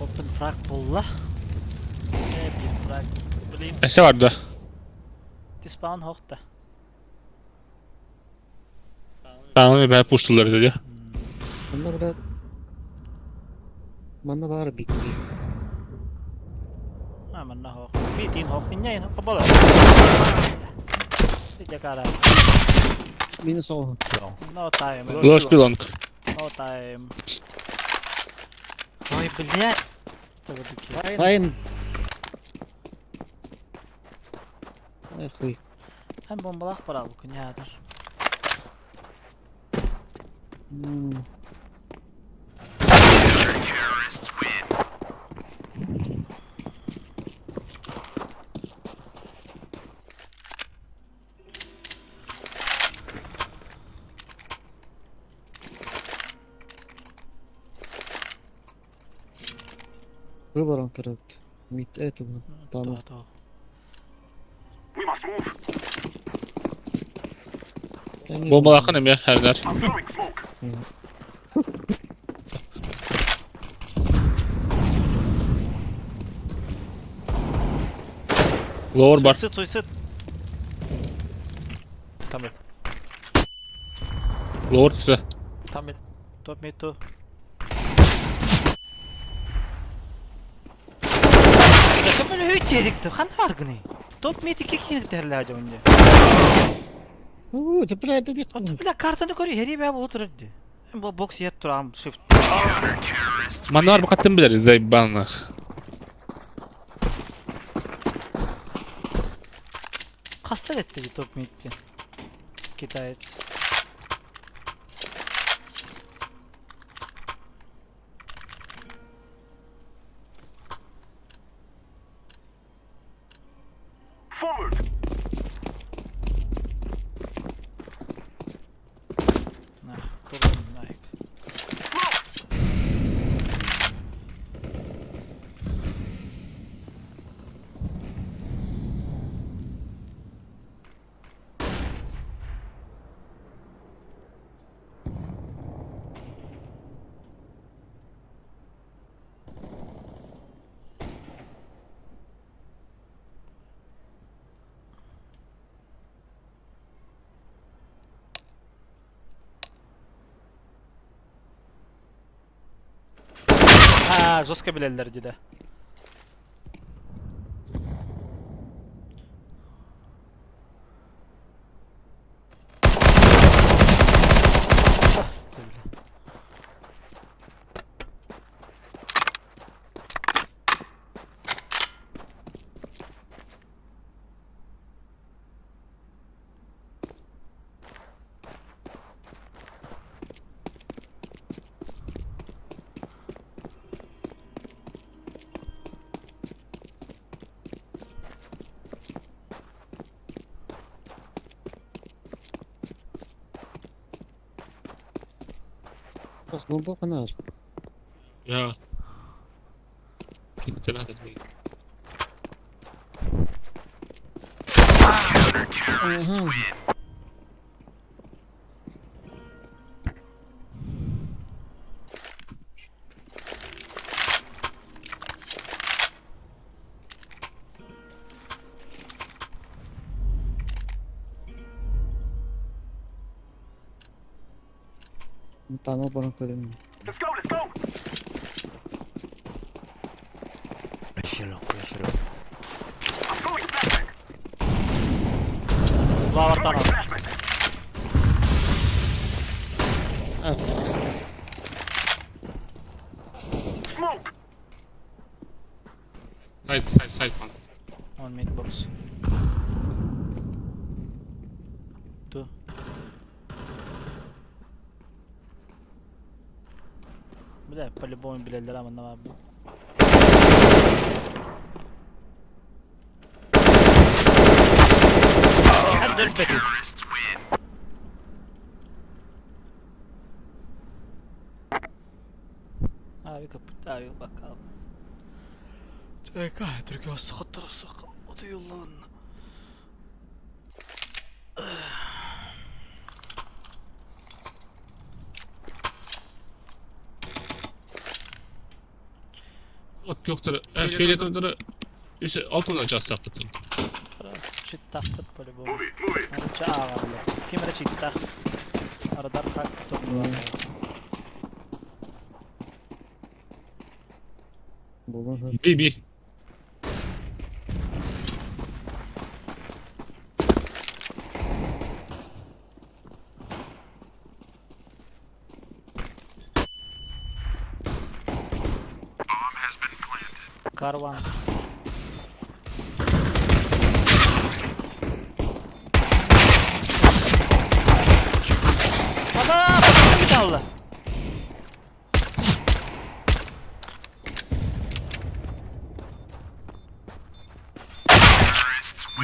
Open frag bulla. Ne bir frag. Bileyim. Ese vardı. Dispawn hookta. Tamam ben pushtular dedi. Bunda bile... Bana var bir Ah, man na hook. Bitin hook niya yun. Kabalo. Sige kara. minus o. No time. Lost long. No time. Ой, блядь. Tabii ki. Hayır. Ay хуй. Hem bombalak var bu kunyadır. Hmm. Выбором, короче. Мид этого. Там. Doğru. We must move. Bomba yakınım ya her yer. I'm throwing smoke. Lower bar. Suicide. Tam mid. Lower size. Tam mid. Top mid 2. Kömür hüt yedikti. Han farkını. Top mid 2 kişilik derler acaba önce. Cepler dedik. Otur bile kartını koruyor. Heri be bu oturdu. Bu box yet duram shift. Manna var bakattan bileriz de bana. Kastar etti bir top mid'ti. Kitayet. Forward. Nah, durun like. Ha, Zoska bilirler de. Pas bomba kanar. Ja. Gittin hadi. Aha. Tanah barang kalian. Let's go, let's go. Pressure long. I'm going flashback. Var Throwing tanah. flashback. Smoke. Side man. On mid box. Tu. Bile polybon bilirler ama ne var bu? Hadi dön peki. Abi kapat abi bakalım. Çeka Türkiye hasta hatırası otu yolların. Ot yoktur. Fiyatları işte altına just yaptım. Çit tahtır polybon. Move it, move it. Hani çağa varlı. Kimere çit taht. Arada fark toplu var. Bolan Bir. Karvan. Adam! Bir tavla.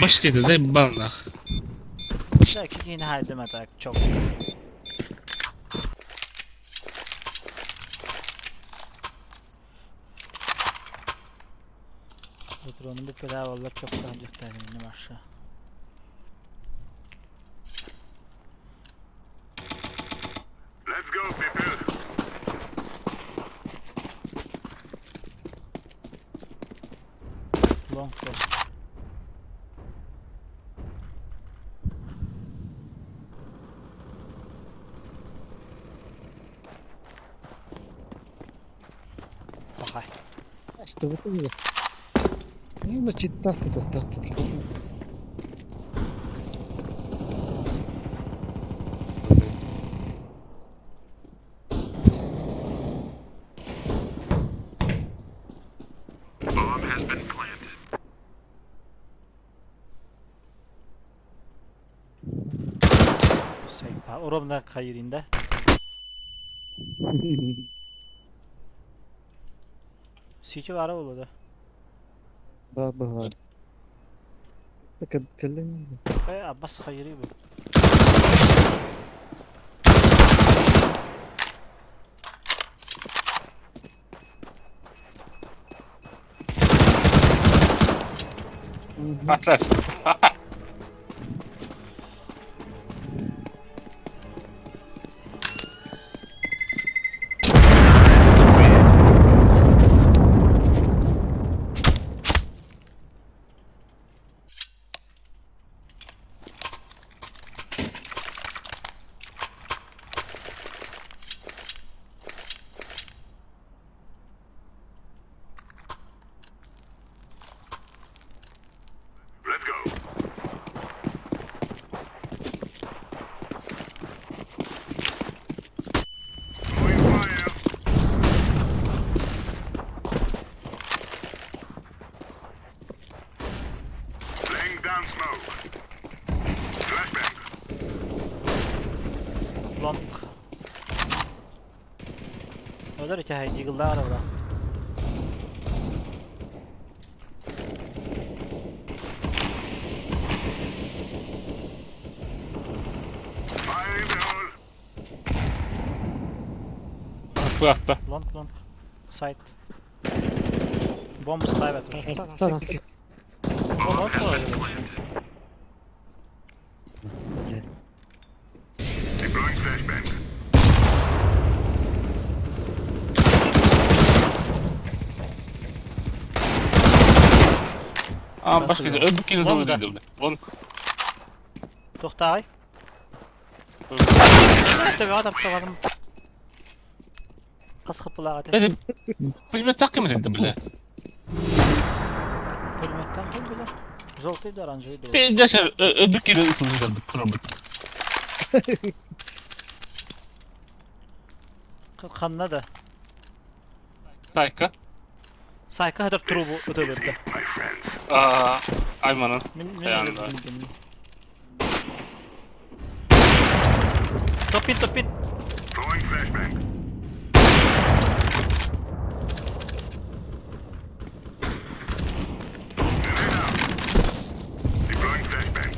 Başka da bana. Belki yine haydim atak çok. Patronun bir pedal valla çok daha önce tahminim aşağı. Let's go, people. Long flash. Bakay. İşte bu kadar. Ну, читтах тут. Bomb has been planted. Saypa. Oromda kayırında. Siki var oldu. Baba. Kalın. Abbas kayırı bu. Atlas. Let's go. Throwing fire. Laying down smoke. Flashbang. Long. Olur ki hay yığıllar orada. Fire in the hole. Atla. Long. Side. Bomb side at. Tamam. Bomb Deploying flashbang. Başka öbür kere zor edildi. Onu Toxtay. Tabii adam. Qız qıpılağa atı. Dedim. Bilmem takım edildi bile. Pulmettan xil bile. Zoltaydı, oranjaydı. Bir de öbür kere ısındı problem. Qanna da. Sayka. Sayka hadar turu bu öte berdi. My friends. Ayman'ın. Men Topit. Throwing flashbang. Grenade out. Deploying flashbang.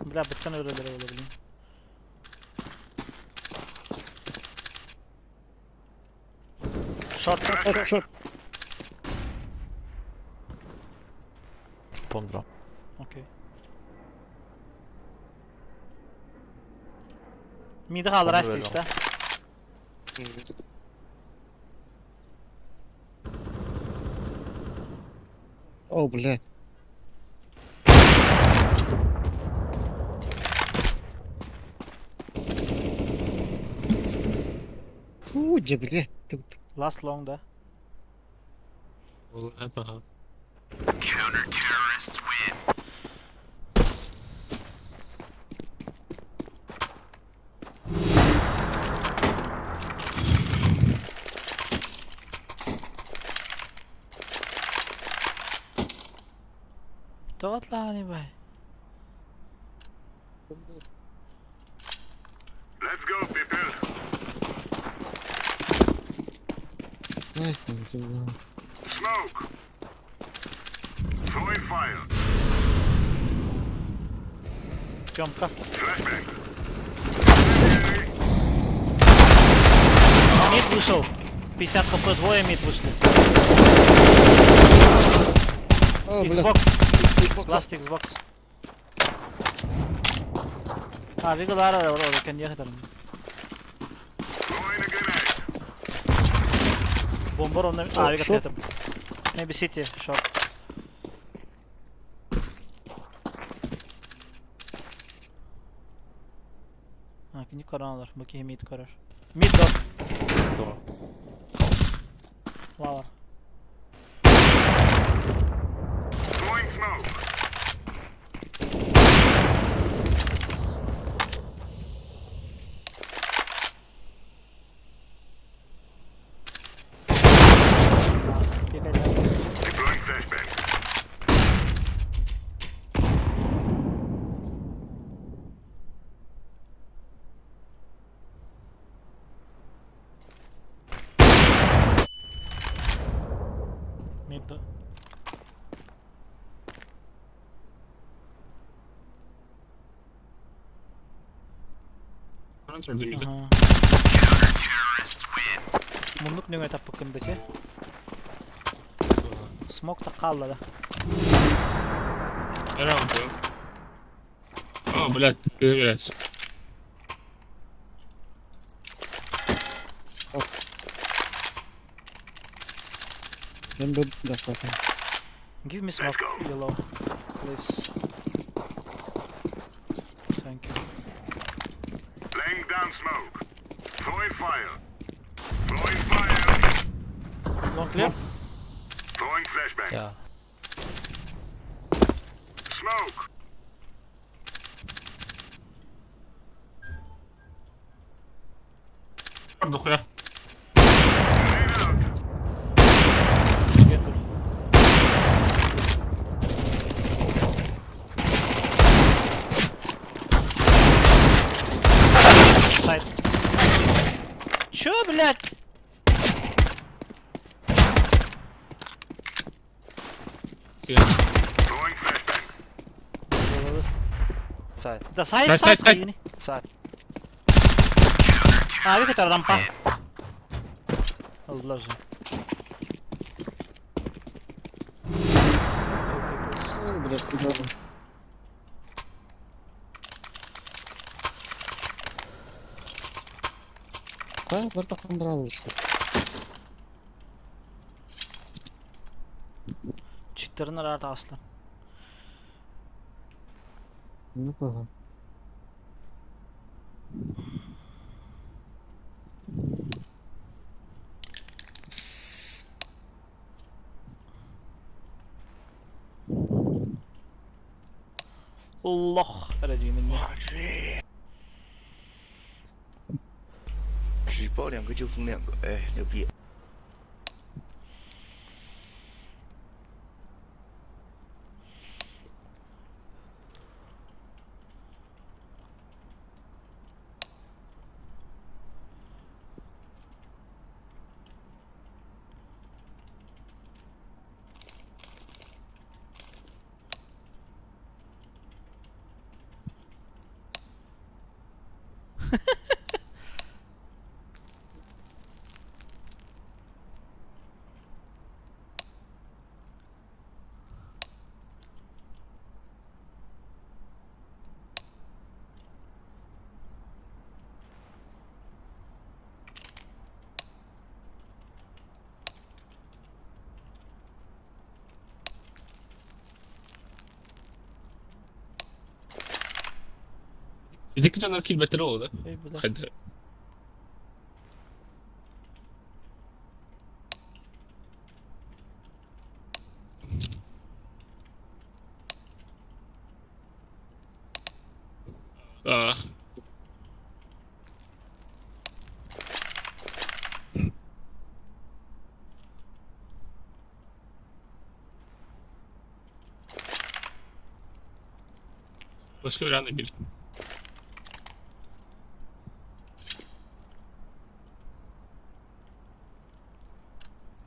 Bila bıçan öyleleri olabilir. Short. Bomb drop. Okay. Midi kalır Onu işte. ver О, блядь. Блядь. Last long da. Counter-terrorists win. Togat la hani bay. Let's go, people. Nice. Smoke. Throwing fire. Jomka. Flashbang. Mid вышел. 50 хп, двое мид вышли. О, блядь. Xbox. Last Xbox. Wiggle orada kan ехать. Throwing a grenade. Bomber on the wiggle tettim. Maybe city short. Ikinci koranlar. Bakayım mid korar. Mid door. Var. oldu. Ben öldürdüm bir de. Aha. Munduk nöge tapıkın bece. Smoke da kaldı. Herhalde. Ama блядь, biraz. Ben de biraz bakayım. Give me smoke yellow, please. Thank you. Laying down smoke. Throwing fire. Throwing fire. Long clear. Throwing flashbang. Ya. Smoke. Pardon ya. Grenade out. Get the side. Чё, блядь? Throwing flashbang. Side. Да сайт, Сайт, сайт, сайт, сайт. Side. А, видите, рампа. Аллах же. Ой, блядь, куда он? Да, бартахан брался. Читтернер арты аслы. Ну, пога. Allah, öyle minni. 举报2个就封2个，哎，牛逼！ Bizdeki canlar kill beter oldu. Ey bu da. Hadi. Aa. Başka bir anda bir.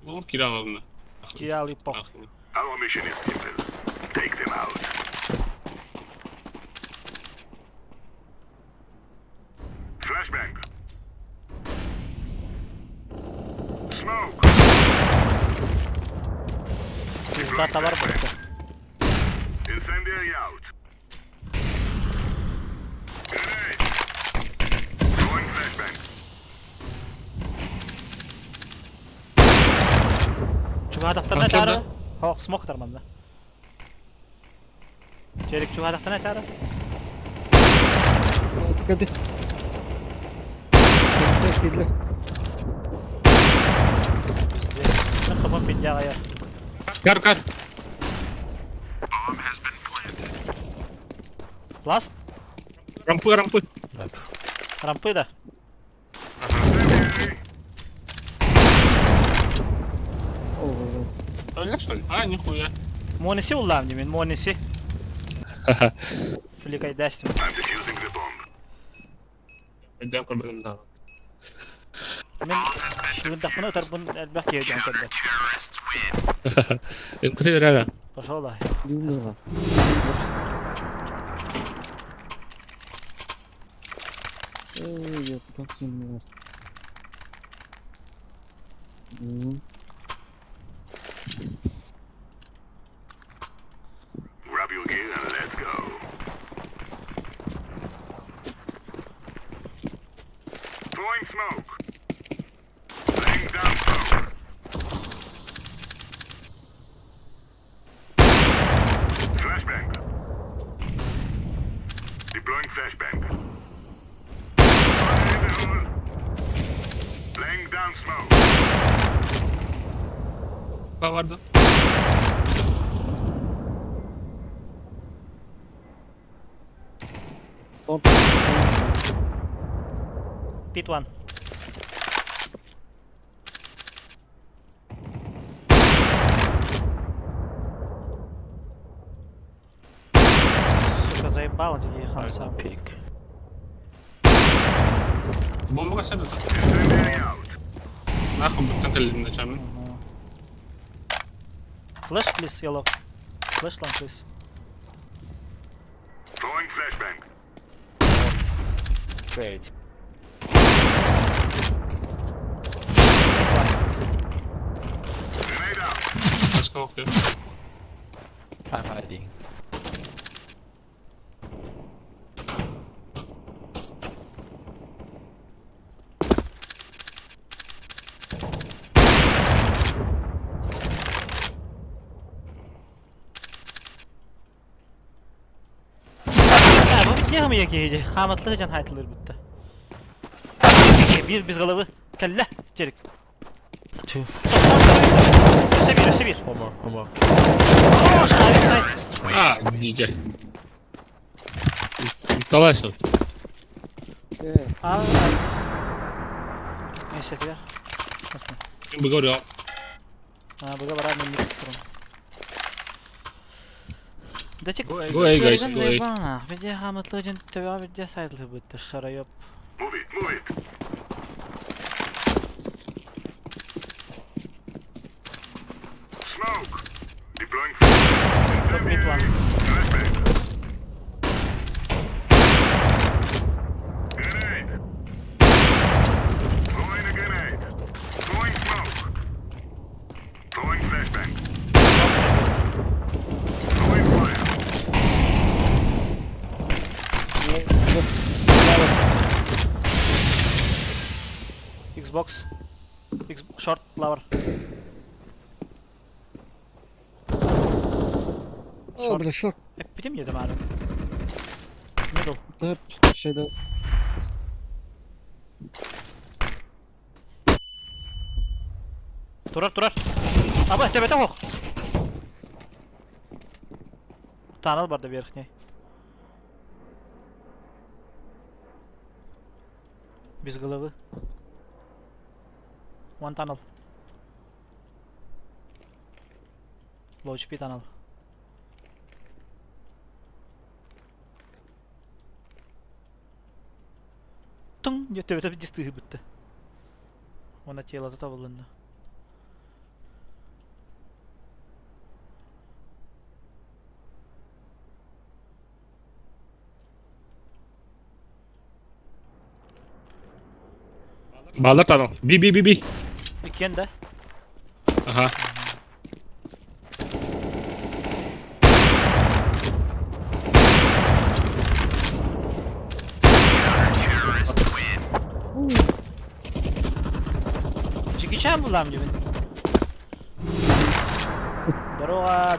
Oğlum kiraladım da. Kiralı pok. Our mission is simple. Take them out. Flashbang. Smoke. Data var burada. Incendiary out. Grenade. Throwing flashbang. شوف هدف تنا أكيد ده. تعرف هو سموك ترى من ده شارك شوف هدف تنا تعرف Dikkat et. Kidle. نخبط بالجاغية Kar kar. لاست Rampu rampu. Rap. رامبو ده Oo. Öyle что ли? А, нихуя. مونسي والله عمدي من مونسي فليك اي داستم I'm defusing the bomb. Пойдем по бедам. Men şurada öter bunu elbette yiyeceğim tabii. Kısa yürü. Başa olay. Bilmiyorum. Yok bak bilmiyorum. Grab your gear and let's go. Throwing smoke. Laying down smoke. Flashbang. Deploying flashbang. Fire in the hole. Laying down smoke. Vardı. Son. Pit one. Сука, заебало такие хамса. Пик. Bomba kaçardı. Incendiary out. Narkom bitten kalelinde çamın. Flash please, yellow. Flash line please. Throwing flashbang. Great. Pit one. Grenade out. Başka yok diyor. I'm hiding. Ha, bu bitmiyor mu yeki? Hamatlı can haytılır bitti. Bir biz galavı. Kelle. Cerik. Two. Üsse bir. One more. Oo, şahane say. Aa, güzel. Dolayısın. Aa. Neyse ya. Nasıl? Şimdi görüyor. Ha, burada var abi mimik tuturum. Дачек, Go away, guys, go away. заебано. Видя хаmatlı can teva видя sayılır bitti. Şara yok. Move it, move it. Smoke. Deploying flashbang. Mid one. Flashbang. Grenade. Throwing a grenade. Throwing smoke. Throwing flashbang. Throwing fire. Xbox. Short flower. Aa bile short. Hep bitim yedim abi. Middle. Hep şeyde. Durar. Abi tepete bak. Tunnel var da верхний. Без головы. One tunnel. Low HP tunnel. Тун, я тебе там дисты bitti. Ona тело затавлено. Bağlar tamam. Bi. Weekend de. Aha. Jackie Chan bulam gibi. Дорога,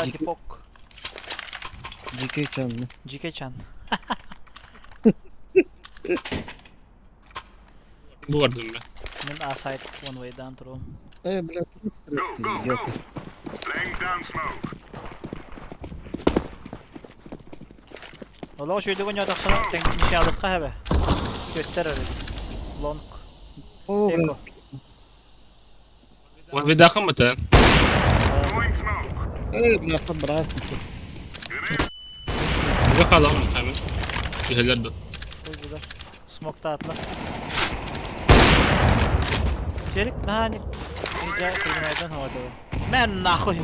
типок. Dikey canlı. Jackie Chan. Bu vardı ben. Men aside one way down through. Bile. Go. Yok. Laying down smoke. Valla şöyle oynuyor da sana tek bir şey alıp kahve. Göster öyle. Long. Oo bile. Eko. Var bir daha mı sen? Throwing smoke. Bile bırak. Grenade. Bir bakalım tamam. Bir helal de. Çok güzel. Smoke da atla. Çelik nahani. Ninja kırmızıdan havada. Men nahı.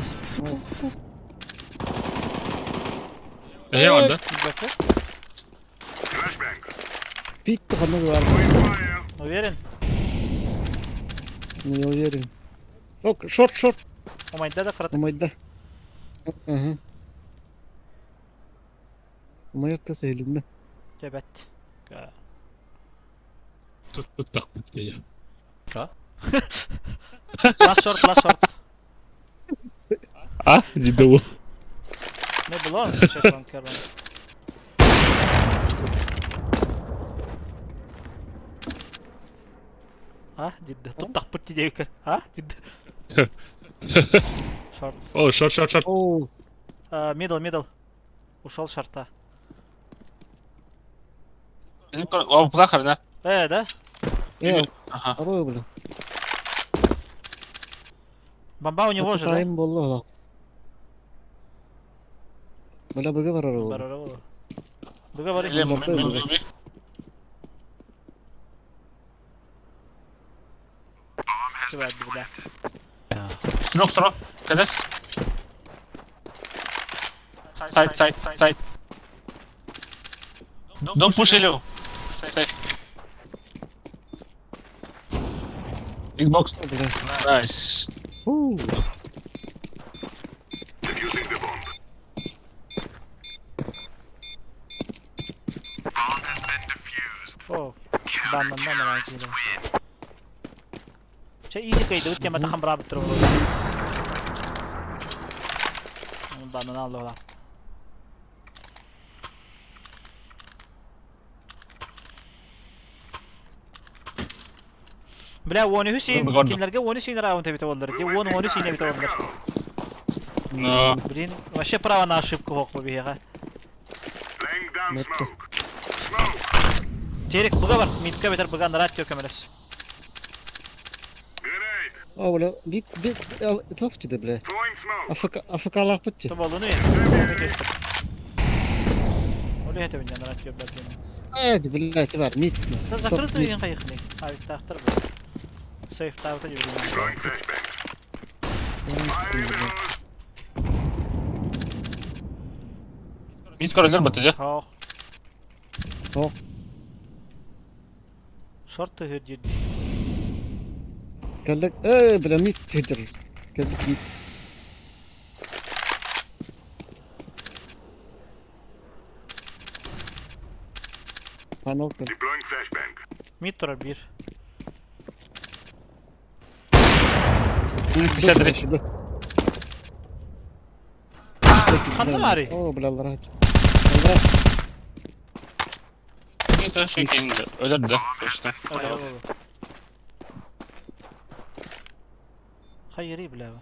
Ne vardı? Bakın. Bitti kanı var. Uverin. Ne oyerim. Yok short. Omayda da kıratık. Umayda. Aha. Umayda elinde. Cebet. Tut tak ya. Ha? Last short. Ah, ciddi bu. Ne bu lan? Çek lan kervan. Ah, ciddi. Tut tak pıttı diye yukarı. Ah, ciddi. Short. Oh, short. Oo. Middle. Ушел шарта. О, плохо, да? Да? Ya. Ага. Araba böyle. Бомба у него же, да? Time bollu hala. Böyle bugü var araba. Здорово. Вы говорите. Или Бомба мы были. Да. Ja. Строк. Кадас. Сайт. Don't push Helio. Сайт. Xbox. Böyle. Nice. Huu. О, банан кида. Че изи кайда үтте мата хамбра битро. Банан алла. Бля, оны Hüseyin kimlerge оны Hüseyin раунд бите болдыр. Же оны Hüseyin бите болдыр. Но Блин, вообще право на ошибку хок побега. Laying down Netto. smoke. Терек буга бар, мидка бетер буга нарат yok emeles. Grenade. Aa böyle bir tuhaf çıktı böyle. Throwing smoke. Afrikalık bıçı. То болуну ен. Оле хете бинен нарат yok бәлден. Evet billahi var mit. Да закрыто ен кайыкны. Ай тахтар бу. Сейф тавта жүргөн. Throwing flashbang. Fire in the hole. мид коридор бітті. Хох. Хох. Шорт hödjü. Kaldık böyle mit hidir. Kaldık mit. Panel kaldı. Deploying flashbang. Mid turur bir. 53. Kandı var. Oo böyle Allah rahat. Neyse şey kendi ölür de işte. Öyle oldu. Hayır iyi bile abi.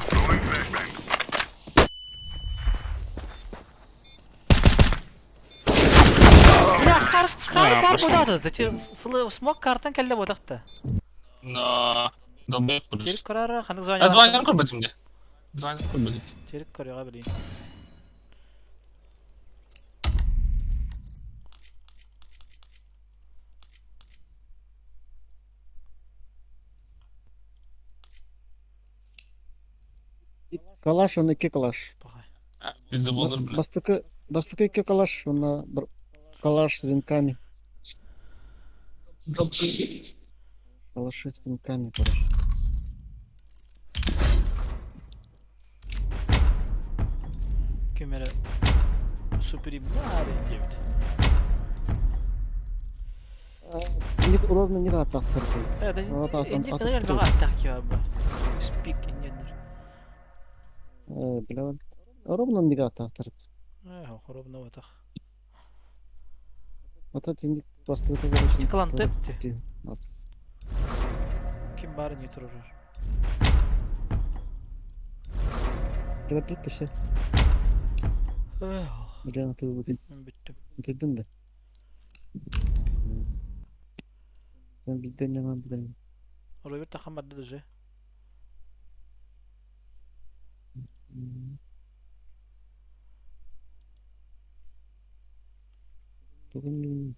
Throwing flashbang. Ya kar var bu da da. Smoke karttan kelle bu da. Но долбоёб будешь. Çelik karar hanı А звонят. звонят kur бітімде? Звонят kur бітім. Çelik karıyor bileyim. Kalaş onu iki kalaş. Bakay. Bizde болыр біле. Bastıkı iki kalaş. Ona bir kalaş с винками. Калаши с винками, короче. Kümere süpüreyim bari gibi. Ник ровно не надо так сыртый. Evet, Вот так он ince kadar atıp elbette attak ya bu. Speak incenler. Бля, ровно не надо так сыртый. Хоробна ватах. Вот это ник bastıkı короче. Tıklan tepti. Kim bari ne durur? Bля, тут ты все. Bля, ты Bittim. girdin de. Ben bir denemem bir denemem. Oraya bir takım madde düze. Bugün